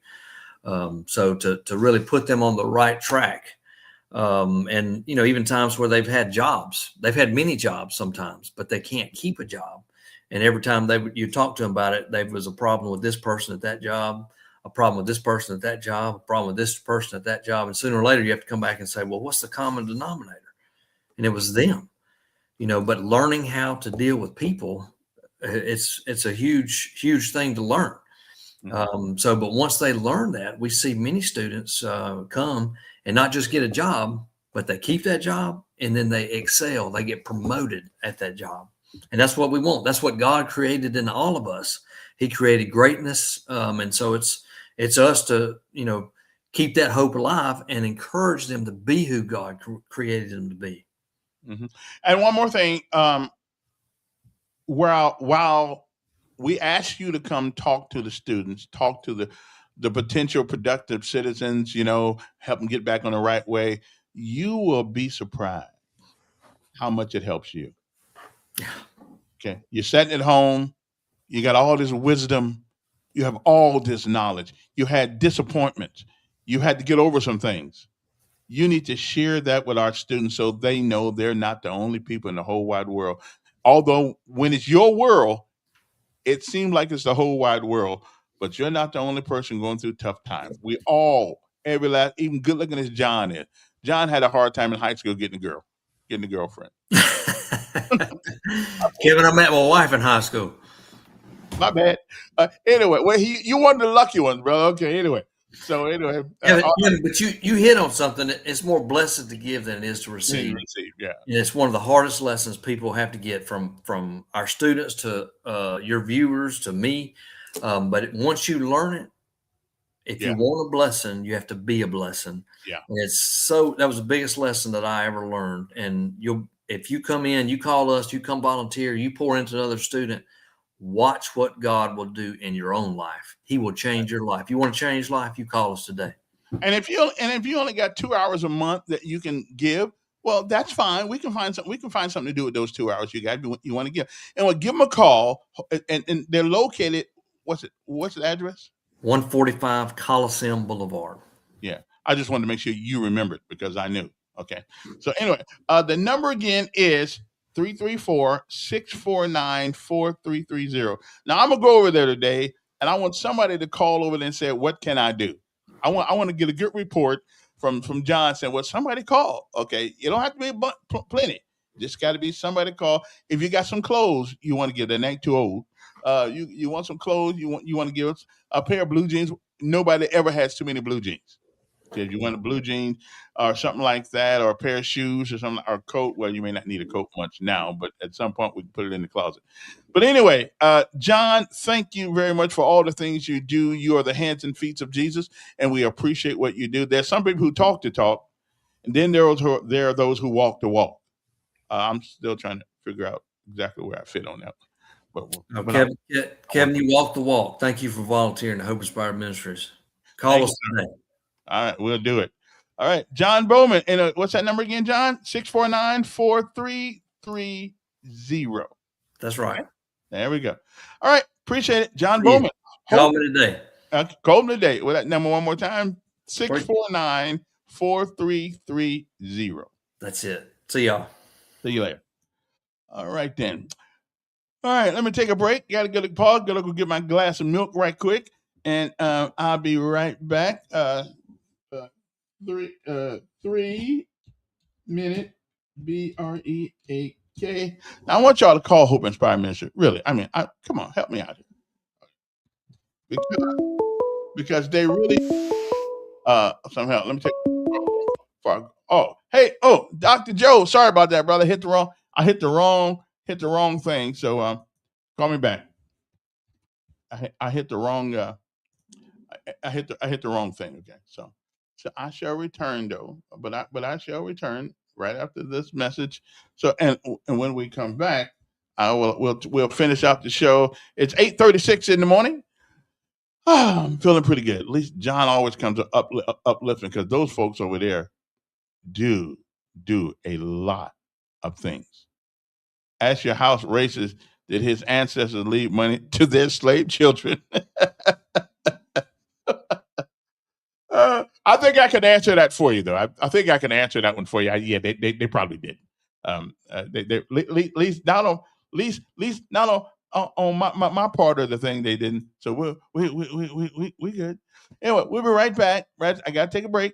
So to really put them on the right track. And, even times where they've had jobs, they've had many jobs sometimes, but they can't keep a job. And every time you talk to them about it, there was a problem with this person at that job. a problem with this person at that job, a problem with this person at that job. And sooner or later, you have to come back and say, well, what's the common denominator? And it was them, but learning how to deal with people, it's a huge thing to learn. But once they learn that, we see many students come and not just get a job, but they keep that job and then they excel. They get promoted at that job. And that's what we want. That's what God created in all of us. He created greatness. And so it's us to, keep that hope alive and encourage them to be who God created them to be. Mm-hmm. And one more thing, while we ask you to come talk to the students, talk to the potential productive citizens, help them get back on the right way, you will be surprised how much it helps you. Okay. You're sitting at home. You got all this wisdom. You have all this knowledge. You had disappointments. You had to get over some things. You need to share that with our students so they know they're not the only people in the whole wide world. Although when it's your world, it seems like it's the whole wide world, but you're not the only person going through tough times. We all, even good looking as John is. John had a hard time in high school getting a girlfriend. Kevin, I met my wife in high school. My bad. Anyway, well, you one of the lucky ones, brother. Okay, anyway. So anyway, but you hit on something. It's more blessed to give than it is to receive. Yeah, and it's one of the hardest lessons people have to get from our students to your viewers to me. But once you learn it, if you want a blessing, you have to be a blessing. Yeah, and that was the biggest lesson that I ever learned. And if you come in, you call us, you come volunteer, you pour into another student. Watch what God will do in your own life. He will change your life. You want to change life? You call us today. And if you only got 2 hours a month that you can give, well, that's fine. We can find something to do with those 2 hours you got. You want to give, and we'll give them a call. And they're located. What's the address? 145 Coliseum Boulevard. Yeah, I just wanted to make sure you remembered because I knew. Okay. So anyway, the number again is 334-649-4330. Now I'm gonna go over there today, and I want somebody to call over there and say, "What can I do?" I want to get a good report from John saying, "Well, somebody call." Okay, you don't have to be plenty. Just got to be somebody call. If you got some clothes you want to give, they ain't too old. You want some clothes? You want to give us a pair of blue jeans? Nobody ever has too many blue jeans. If you want a blue jeans or something like that, or a pair of shoes or something, or a coat, well, you may not need a coat much now, but at some point we can put it in the closet. But anyway, John, thank you very much for all the things you do. You are the hands and feet of Jesus, and we appreciate what you do. There's some people who talk the talk, and then there are those who walk the walk. I'm still trying to figure out exactly where I fit on that. Kevin, you walk the walk. Thank you for volunteering at Hope Inspired Ministries. Call us today. All right, we'll do it. All right, John Bowman. And what's that number again, John? 649-4330. That's right. There we go. All right, appreciate it, John Bowman. Call me today. Call me today. With that number one more time, 649-4330. That's it. See y'all. See you later. All right, then. All right, let me take a break. Got to go to pause. Got to go get my glass of milk right quick, and I'll be right back. 3 minute BREAK. Now I want y'all to call Hope Inspired Ministry. Really, I mean, come on, help me out here. Because they really somehow. Let me take. Dr. Joe, sorry about that, brother. I hit the wrong thing. So call me back. I hit the wrong. I hit the wrong thing. Okay, so I shall return though. But I shall return right after this message. So and when we come back, we'll finish out the show. It's 8:36 in the morning. I'm feeling pretty good. At least John always comes uplifting, because those folks over there do a lot of things. Ask your house racist, did his ancestors leave money to their slave children? I think I can answer that for you, though. I think I can answer that one for you. Yeah, they probably did. At least not on on my part of the thing they didn't. So we good. Anyway, we'll be right back. Right, I gotta take a break.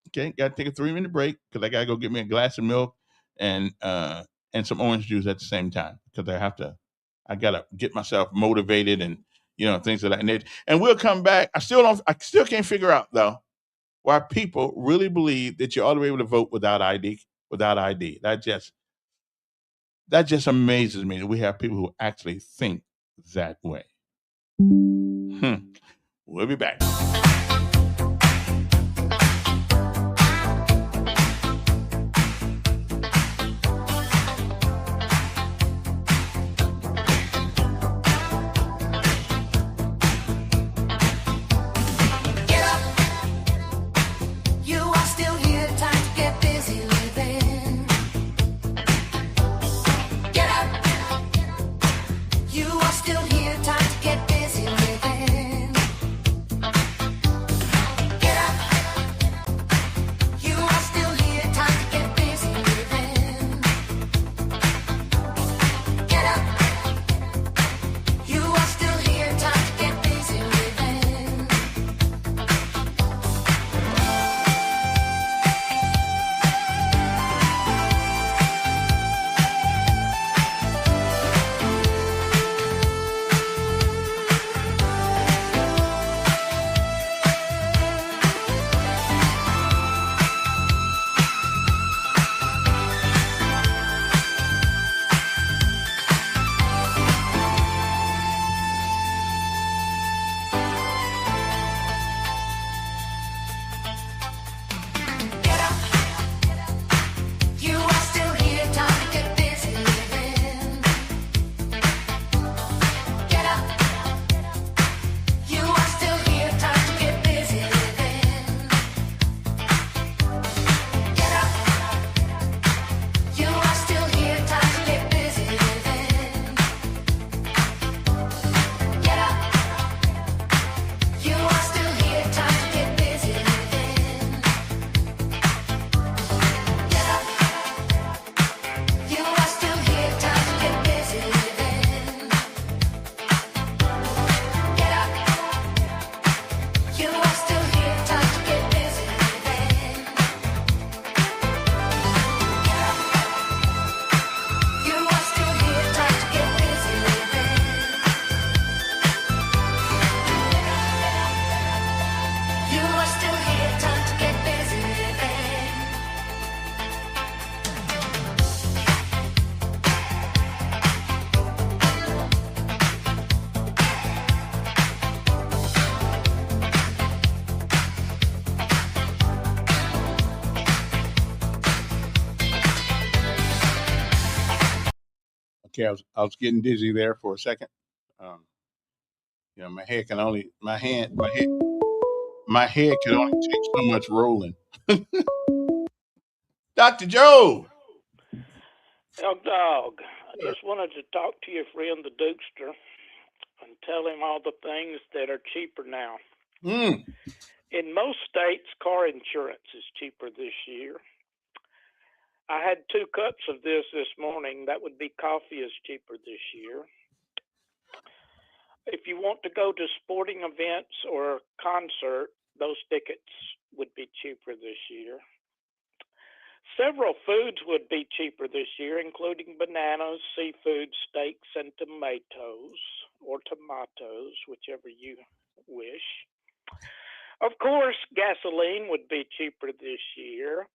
Okay, gotta take a 3-minute break because I gotta go get me a glass of milk and some orange juice at the same time because I gotta get myself motivated and things of that nature. And we'll come back. I still can't figure out though why people really believe that you ought to be able to vote without ID. Without ID, that just amazes me that we have people who actually think that way. We'll be back. Okay, I was getting dizzy there for a second. My head can only my head can only take so much rolling. Dr. Joe. Elk Dog, I just wanted to talk to your friend the Dukester and tell him all the things that are cheaper now. In most states, car insurance is cheaper this year. I had 2 cups of this morning. That would be coffee is cheaper this year. If you want to go to sporting events or concert, those tickets would be cheaper this year. Several foods would be cheaper this year, including bananas, seafood, steaks, and tomatoes, whichever you wish. Of course, gasoline would be cheaper this year.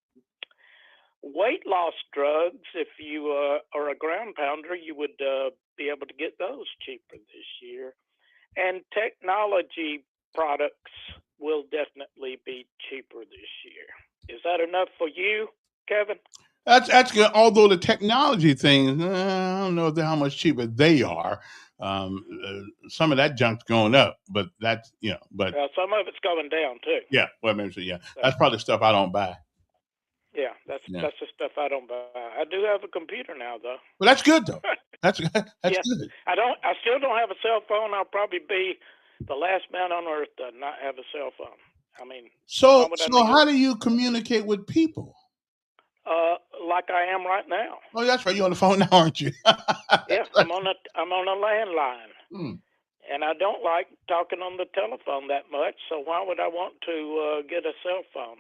Weight loss drugs, if you are a ground pounder, you would be able to get those cheaper this year. And technology products will definitely be cheaper this year. Is that enough for you, Kevin? That's good. Although the technology things, I don't know how much cheaper they are. Some of that junk's going up, but that's but some of it's going down too. Yeah, well, that's probably stuff I don't buy. Yeah, that's the stuff I don't buy. I do have a computer now, though. Well, that's good though. That's good. I still don't have a cell phone. I'll probably be the last man on earth to not have a cell phone. I mean, so how do you communicate with people? like I am right now. Oh, that's right. You're on the phone now, aren't you? Yeah, I'm on a landline, Hmm. and I don't like talking on the telephone that much. So why would I want to get a cell phone?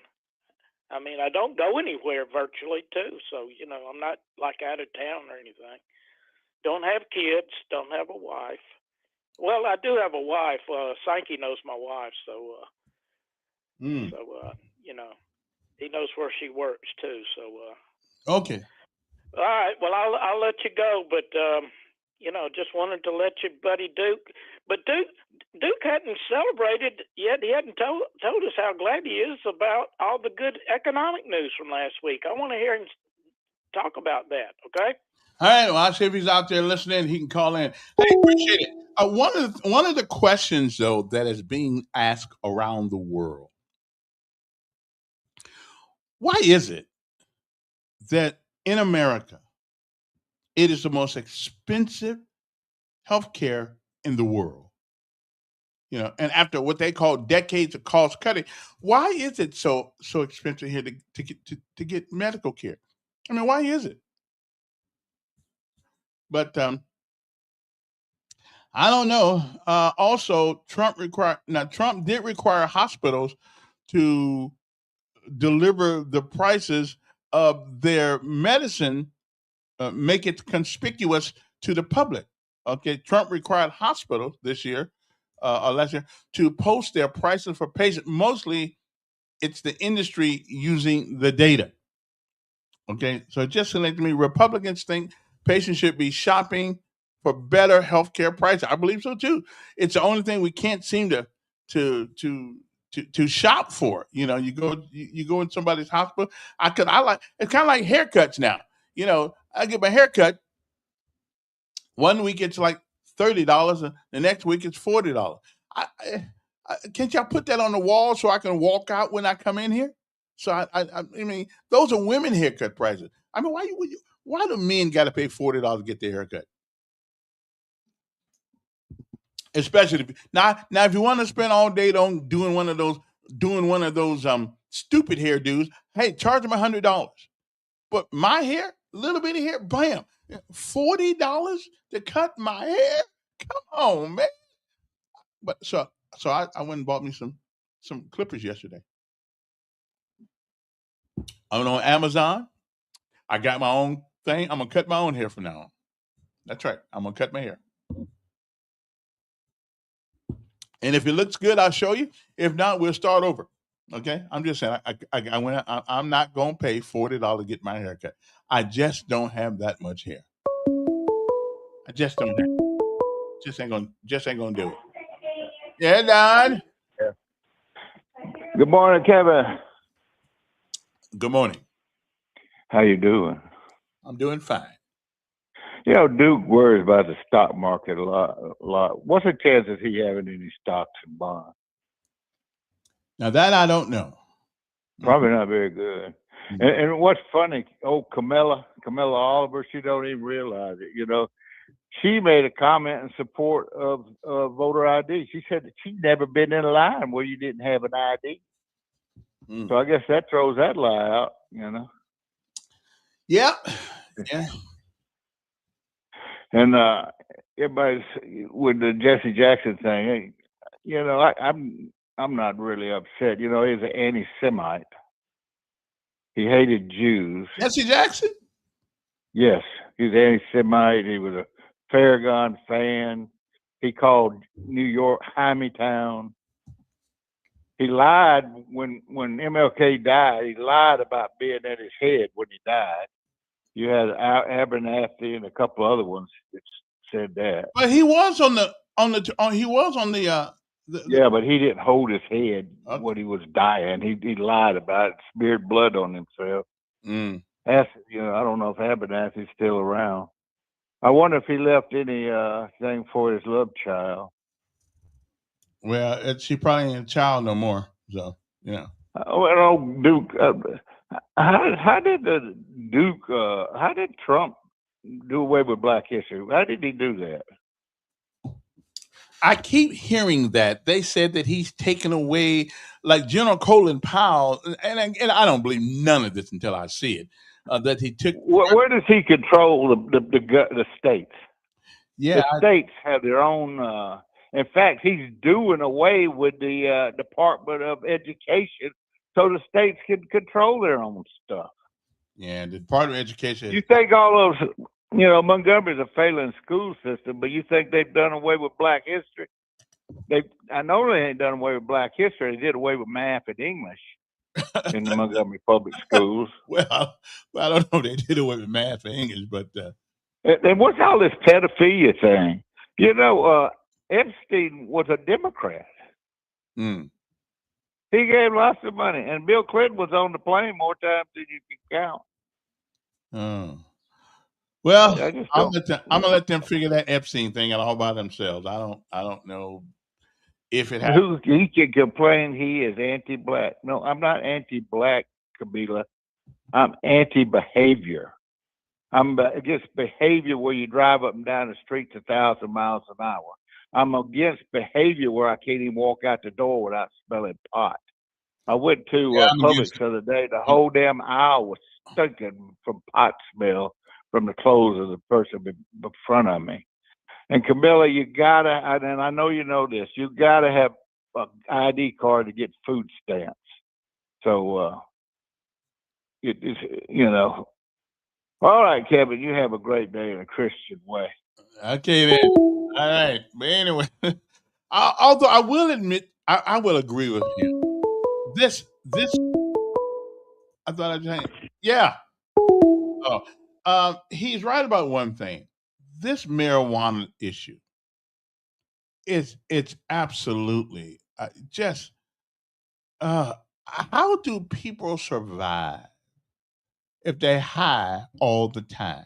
I mean, I don't go anywhere virtually too, so I'm not like out of town or anything. Don't have kids. Don't have a wife. Well, I do have a wife. Sankey knows my wife, so he knows where she works too. So Okay. all right. Well, I'll let you go, but just wanted to let you, buddy Duke. But Duke hadn't celebrated yet. He hadn't told us how glad he is about all the good economic news from last week. I want to hear him talk about that. Okay. All right. Well, I'll see if he's out there listening. He can call in. Hey, appreciate it. One of the questions though that is being asked around the world: why is it that in America it is the most expensive healthcare in the world? And after what they call decades of cost cutting, why is it so expensive here to get medical care? I mean, why is it? But I don't know. Also, Trump did require hospitals to deliver the prices of their medicine, make it conspicuous to the public. Okay, Trump required hospitals this year or last year to post their prices for patients. Mostly, it's the industry using the data. Okay, so just to let me, Republicans think patients should be shopping for better health care prices. I believe so too. It's the only thing we can't seem to shop for. You go in somebody's hospital. It's kind of like haircuts now. I get my haircut. One week it's like $30, and the next week it's $40. Can't y'all put that on the wall so I can walk out when I come in here? So I mean, those are women haircut prices. I mean, why do men got to pay $40 to get their haircut? Especially if you want to spend all day on doing one of those stupid hairdos, hey, charge them $100. But my hair, little bitty hair, bam, $40 to cut my hair. Come on, man. But so I went and bought me some clippers yesterday. I went on Amazon. I got my own thing. I'm gonna cut my own hair from now on. That's right. I'm gonna cut my hair. And if it looks good, I'll show you. If not, we'll start over. Okay. I'm just saying. I'm not gonna pay $40 to get my hair cut. I just don't have that much hair. I just don't have. Just ain't gonna do it. Yeah, Don. Good morning, Kevin. Good morning. How you doing? I'm doing fine. Duke worries about the stock market a lot. What's the chances he having any stocks and bonds? Now that I don't know. Probably not very good. Mm-hmm. And what's funny, Camilla Oliver, she don't even realize it. She made a comment in support of voter ID. She said that she'd never been in a line where you didn't have an ID. Mm. So I guess that throws that lie out, Yeah. And everybody's with the Jessie Jackson thing. I'm not really upset. He's an anti-Semite. He hated Jews. Jessie Jackson? Yes, he's anti-Semite. He was a Farragon fan. He called New York Town. He lied when MLK died. He lied about being at his head when he died. You had Abernathy and a couple other ones that said that. But he was on the yeah, but he didn't hold his head when he was dying. He lied about it, smeared blood on himself. Mm. I don't know if Abernathy's still around. I wonder if he left any thing for his love child. Well, she probably ain't a child no more. So yeah. Duke. How did Trump do away with Black History? How did he do that? I keep hearing that they said that he's taken away, like General Colin Powell, and I don't believe none of this until I see it. that he took. Where does he control the states? Yeah, the states have their own. In fact, he's doing away with the Department of Education, so the states can control their own stuff. Yeah, the Department of Education. You think all those, Montgomery's a failing school system, but you think they've done away with Black history? I know they ain't done away with Black history. They did away with math and English in the Montgomery public schools. Well, I don't know if they did away with math and English, but and what's all this pedophilia thing? Epstein was a Democrat. Mm. He gave lots of money, and Bill Clinton was on the plane more times than you can count. Oh. Well, I'm gonna let them figure that Epstein thing out all by themselves. I don't know if it happens. He can complain he is anti-black. No, I'm not anti-black, Kabila. I'm anti-behavior. I'm against behavior where you drive up and down the streets 1,000 miles an hour. I'm against behavior where I can't even walk out the door without smelling pot. I went to Publix the other day. The whole damn aisle was stinking from pot smell from the clothes of the person in front of me. And Camilla, you gotta, and I know you know this, you gotta have an ID card to get food stamps. So, All right, Kevin, you have a great day in a Christian way. Okay, then. All right. But anyway, although I will admit, I will agree with you. This, I thought I'd say, yeah. He's right about one thing. This marijuana issue it's absolutely just how do people survive if they're high all the time?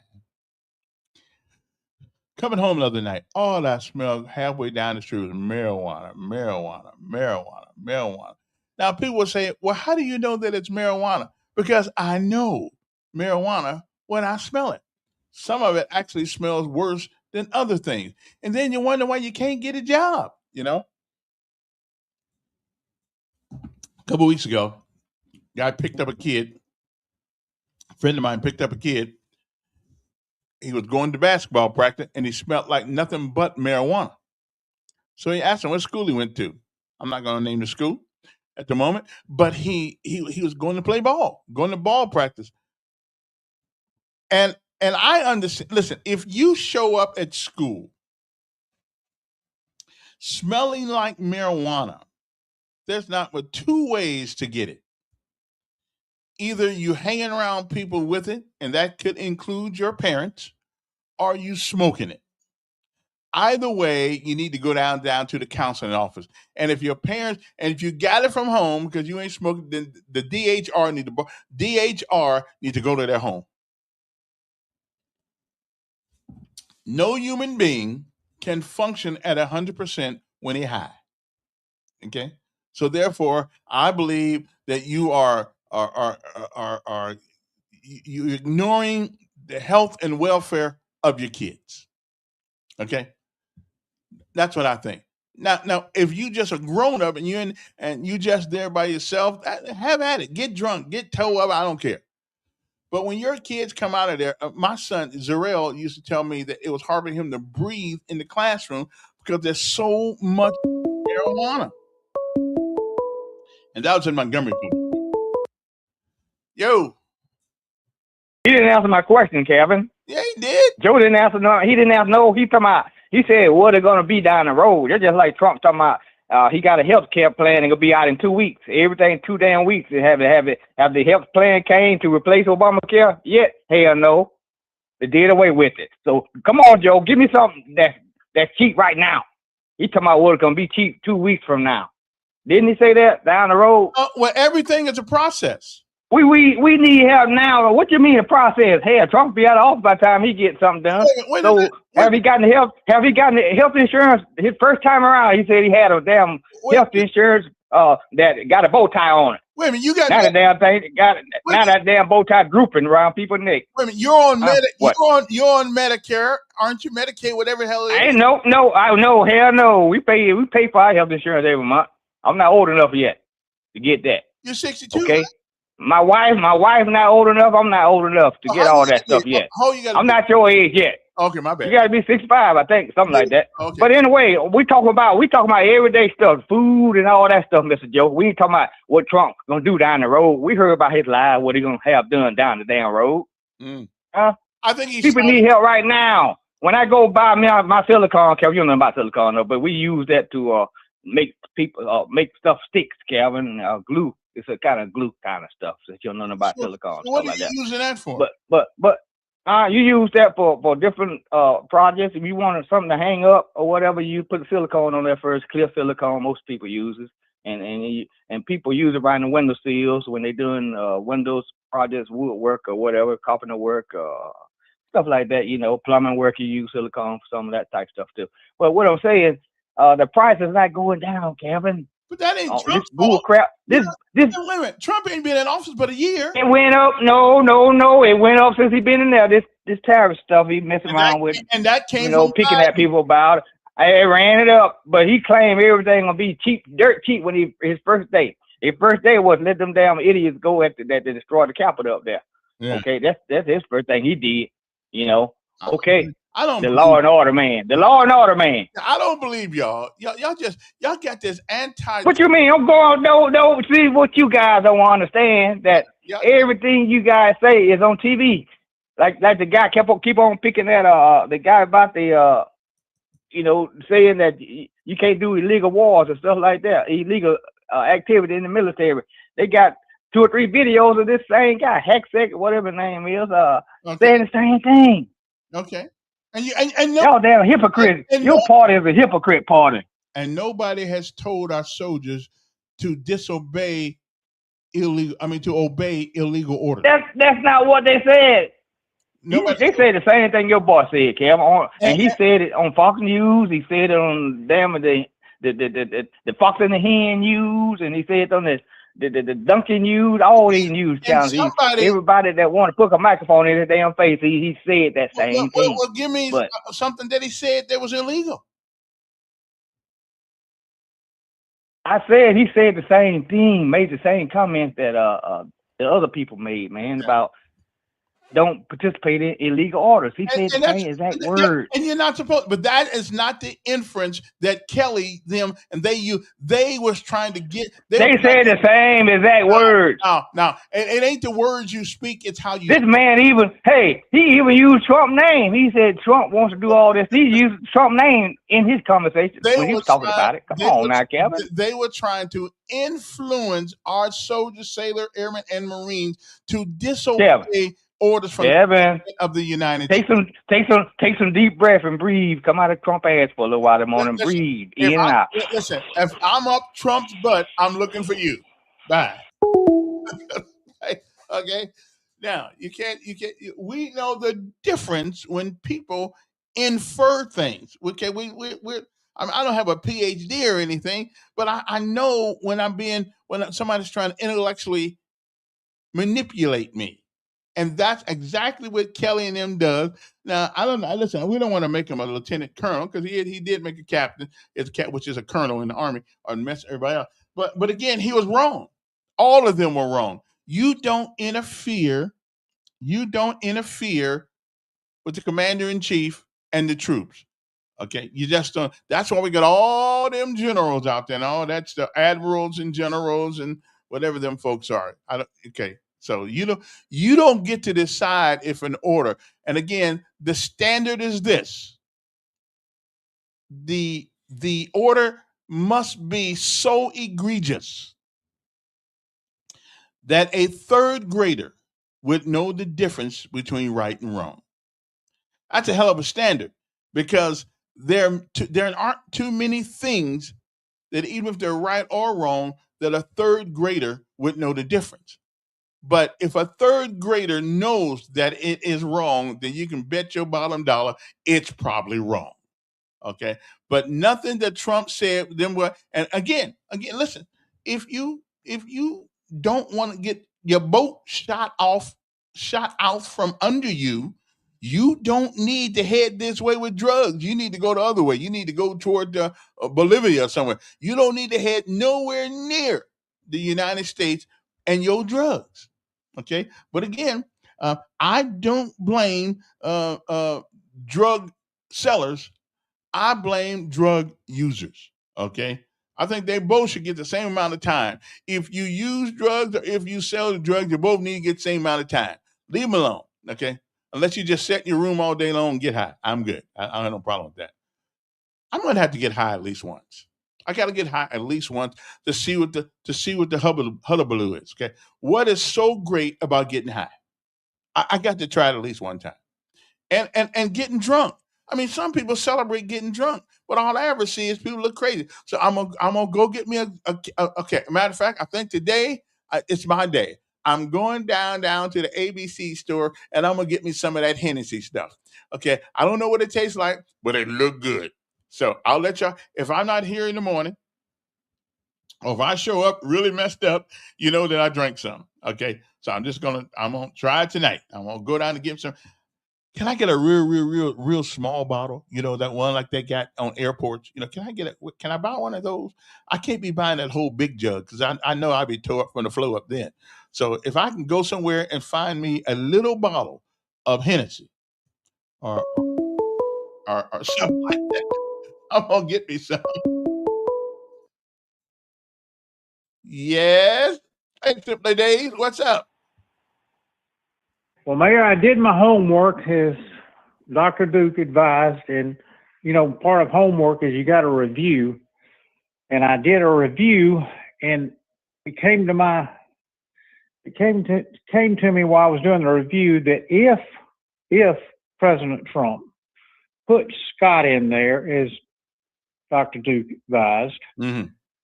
Coming home the other night, all I smelled halfway down the street was marijuana. Now people will say, well, how do you know that it's marijuana? Because I know marijuana when I smell it. Some of it actually smells worse than other things. And then you wonder why you can't get a job, A couple weeks ago, guy picked up a kid. A friend of mine picked up a kid. He was going to basketball practice and he smelled like nothing but marijuana. So he asked him what school he went to. I'm not going to name the school at the moment, but he was going to play ball, going to ball practice. And I understand. Listen, if you show up at school smelling like marijuana, there's not but two ways to get it. Either you hanging around people with it, and that could include your parents, or you smoking it. Either way, you need to go down to the counseling office. And if your parents, and if you got it from home because you ain't smoking, then the DHR need to go to their home. No human being can function at 100% when he's high. Okay, so therefore, I believe that you are you ignoring the health and welfare of your kids. Okay, that's what I think. Now, if you just a grown up and you just there by yourself, have at it. Get drunk, get toe up. I don't care. But when your kids come out of there, my son Zarel used to tell me that it was hard for him to breathe in the classroom because there's so much marijuana. And that was in Montgomery. Yo. He didn't answer my question, Kevin. Yeah, he did. Joe didn't answer no. He didn't answer no. He said, what are going to be down the road? They're just like Trump talking about he got a health care plan and it'll be out in 2 weeks. Everything 2 damn weeks. Have the health plan came to replace Obamacare yet? Hell no. They did away with it. So come on, Joe, give me something that's cheap right now. He talking about what's going to be cheap 2 weeks from now. Didn't he say that down the road? Well, everything is a process. We need help now. What you mean a process? Hell, Trump be out of office by the time he gets something done. Have he gotten the health insurance? His first time around, he said he had a damn health insurance that got a bow tie on it. Wait a minute, you got now the damn thing now that damn bow tie drooping around people's neck. Wait a minute, you're on Medicare, aren't you? Medicaid, whatever the hell it is. I know, hell no. We pay for our health insurance every month. I'm not old enough yet to get that. You're 62. Okay. Right? My wife not old enough. I'm not old enough to get all that stuff yet. I'm not your age yet. Okay, my bad. You got to be 65, I think, something like that. Okay. But anyway, we talking about everyday stuff, food and all that stuff, Mr. Joe. We ain't talking about what Trump gonna do down the road. We heard about his lies, what he gonna have done down the damn road. I think people need help right now. When I go buy my silicone, Kevin, you don't know about silicone, though, but we use that to make stuff sticks, Kevin. Glue. It's a kind of glue kind of stuff. Since you don't know about silicone, so what stuff are you like that. using that for? But you use that for different projects. If you wanted something to hang up or whatever, you put the silicone on there first. Clear silicone, most people use it, and people use it right in the window sills when they're doing windows projects, woodwork or whatever, carpenter work, stuff like that. You know, plumbing work, you use silicone for some of that type stuff too. But what I'm saying, the price is not going down, Kevin. But that ain't Trump's this bull crap. This. Wait a minute. Trump ain't been in office but a year. It went up. No. It went up since he been in there. This tariff stuff he messing around with. And that came picking at people about it. I ran it up, but he claimed everything gonna be cheap, dirt cheap when his first day. His first day was let them damn idiots go after that to destroy the Capitol up there. Yeah. Okay, that's his first thing he did. You know. Okay. I don't. The law and order man. The law and order man. I don't believe y'all. Y'all got this anti. What you mean? I'm going. No. See what you guys don't understand that everything you guys say is on TV. Like the guy keep on picking at the guy about the saying that you can't do illegal wars and stuff like that, illegal activity in the military. They got 2 or 3 videos of this same guy, Hexek, whatever his name is, saying the same thing. Okay. And y'all damn hypocrite. Your party is a hypocrite party. And nobody has told our soldiers to obey illegal orders. That's not what they said. They said the same thing your boss said, Kev. And he said it on Fox News. He said it on the Fox and the Hen News, and he said it on the Dunkin' News, all these news channels. Everybody that want to put a microphone in his damn face, he said that same thing. Well, give me something that he said that was illegal. I said he said the same thing, made the same comments that the other people made, man, about don't participate in illegal orders. He said the same exact word. And you're not supposed, but that is not the inference that Kelly, them, and they was trying to get. They said the same exact words. No, it ain't the words you speak, it's how you. This man he even used Trump's name. He said Trump wants to do all this. He used Trump's name in his conversation when he was talking about it. Come on now, Kevin. They were trying to influence our soldiers, sailor, airmen, and Marines to disobey orders from of the United States. Take some deep breath and breathe. Come out of Trump ass for a little while this morning. Breathe in and out. Listen, if I'm up Trump's butt, I'm looking for you. Bye. Okay. Now you can't. We know the difference when people infer things. Okay. I don't have a PhD or anything, but I know when somebody's trying to intellectually manipulate me. And that's exactly what Kelly and them does. Now, I don't know. Listen, we don't want to make him a lieutenant colonel because he did make a captain, which is a colonel in the Army, or mess everybody else. But again, he was wrong. All of them were wrong. You don't interfere with the commander-in-chief and the troops. Okay, you just don't. That's why we got all them generals out there and all that's the admirals and generals and whatever them folks are. Okay. So you don't get to decide if an order, and again, the standard is this. The order must be so egregious that a third grader would know the difference between right and wrong. That's a hell of a standard because there aren't too many things that even if they're right or wrong, that a third grader would know the difference. But if a third grader knows that it is wrong, then you can bet your bottom dollar it's probably wrong. Okay. But nothing that Trump said, and again, listen, if you don't want to get your boat shot out from under you, you don't need to head this way with drugs. You need to go the other way. You need to go toward Bolivia or somewhere. You don't need to head nowhere near the United States and your drugs. Okay, but again, I don't blame drug sellers. I blame drug users. Okay, I think they both should get the same amount of time. If you use drugs or if you sell the drugs, you both need to get the same amount of time. Leave them alone. Okay, unless you just sit in your room all day long and get high. I'm good. I have no problem with that. I'm gonna have to get high at least once. I got to get high at least once to see what the hullabaloo is. Okay, what is so great about getting high? I got to try it at least one time, and getting drunk. I mean, some people celebrate getting drunk, but all I ever see is people look crazy. So I'm gonna go get me okay. Matter of fact, I think today it's my day. I'm going down to the ABC store and I'm gonna get me some of that Hennessy stuff. Okay, I don't know what it tastes like, but it look good. So I'll let y'all. If I'm not here in the morning, or if I show up really messed up, you know that I drank some. Okay, so I'm gonna try it tonight. I'm gonna go down and get some. Can I get a real small bottle? You know, that one like they got on airports. You know, can I buy one of those? I can't be buying that whole big jug because I know I'll be tore up from the flow up then. So if I can go somewhere and find me a little bottle of Hennessy or something like that, I'm gonna get me some. Yes. Hey, Triple Days, what's up? Well, Mayor, I did my homework as Dr. Duke advised, and part of homework is you got to review. And I did a review, and it came to me while I was doing the review that if President Trump put Scott in there, as Dr. Duke advised,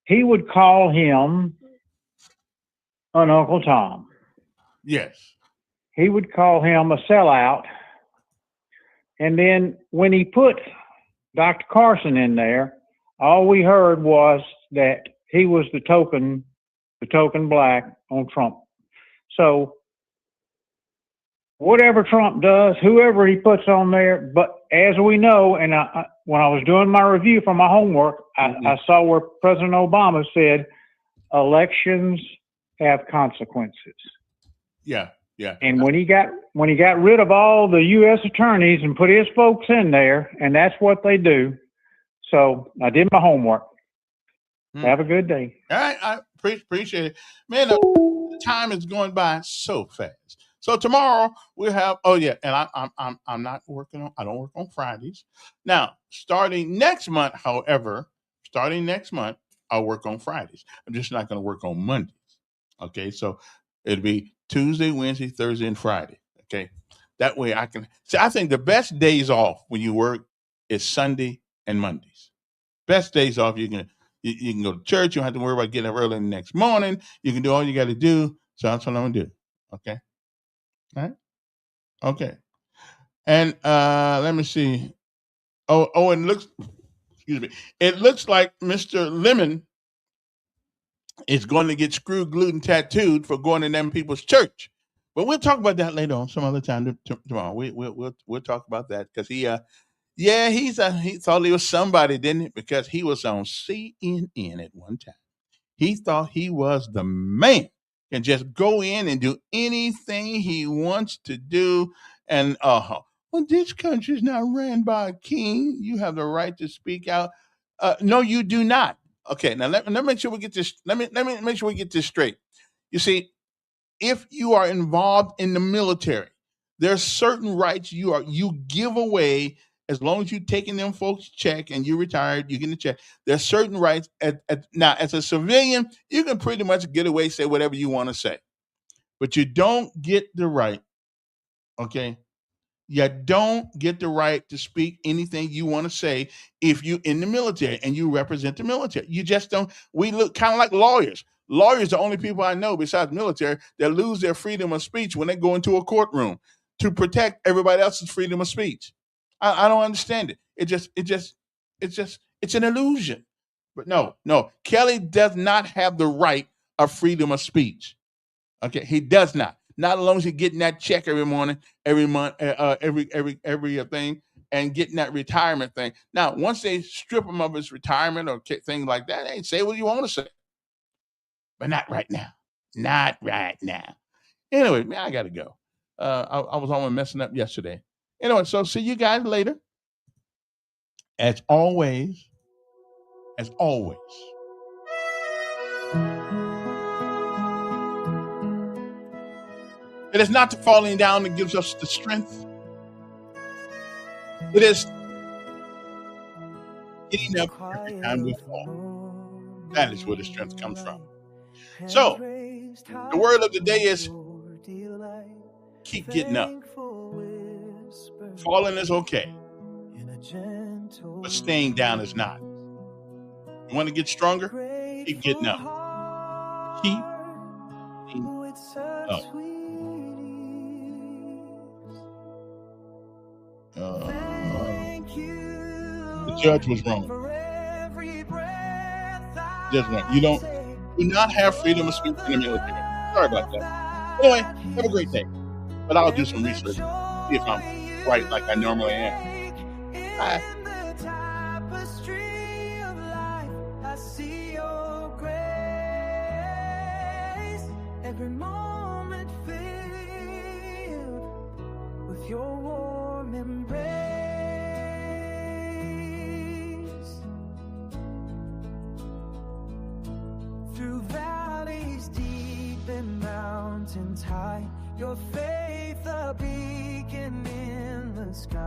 he would call him an Uncle Tom. Yes. He would call him a sellout. And then when he put Dr. Carson in there, all we heard was that he was the token black on Trump. So whatever Trump does, whoever he puts on there, but as we know, and when I was doing my review for my homework, I saw where President Obama said elections have consequences. Yeah. Yeah. And when he got rid of all the U.S. attorneys and put his folks in there, and that's what they do. So I did my homework. Have a good day. All right, I appreciate it, man. The time is going by so fast. So tomorrow we'll have. Oh yeah, and I'm not working on. I don't work on Fridays. Now, starting next month, however, I'll work on Fridays. I'm just not going to work on Mondays. Okay, so it'll be Tuesday, Wednesday, Thursday, and Friday. Okay, that way I can. See, I think the best days off when you work is Sunday and Mondays. Best days off you can go to church. You don't have to worry about getting up early the next morning. You can do all you got to do. So that's what I'm gonna do. Okay. All right. Okay. And let me see. Oh, and it looks like Mr. Lemon is going to get screwed, glued, and tattooed for going to them people's church. But we'll talk about that later on, some other time tomorrow. We'll talk about that because he thought he was somebody, didn't he? Because he was on CNN at one time. He thought he was the man and just go in and do anything he wants to do. And well, this country is not ran by a king. You have the right to speak out. No, you do not. Okay, now let me make sure we get this. Let me make sure we get this straight. You see, if you are involved in the military, there's certain rights you give away as long as you're taking them folks check and you're retired, you get the check. There's certain rights. Now, as a civilian, you can pretty much get away, say whatever you want to say, but you don't get the right. Okay. You don't get the right to speak anything you want to say if you're in the military and you represent the military. You just don't. We look kind of like lawyers. Lawyers are the only people I know besides military that lose their freedom of speech when they go into a courtroom to protect everybody else's freedom of speech. I don't understand it. It's an illusion. But no, Kelly does not have the right of freedom of speech. Okay, he does not. Not as long as he's getting that check every morning, every month, every thing, and getting that retirement thing. Now, once they strip him of his retirement or things like that, hey, say what you want to say, but not right now. Not right now. Anyway, man, I got to go. I was almost messing up yesterday. Anyway, so see you guys later. As always, it is not the falling down that gives us the strength. It is getting up every time we fall. That is where the strength comes from. So, the word of the day is keep getting up. Falling is okay, but staying down is not. You want to get stronger? Keep getting up. Keep getting up. The judge was wrong. You do not have freedom of speech in the military. Sorry about that. Anyway, have a great day. But I'll do some research, see if I'm right like I normally am. Bye. Every moment filled with your warm embrace. Through valleys deep and mountains high, your faith a beacon in the sky.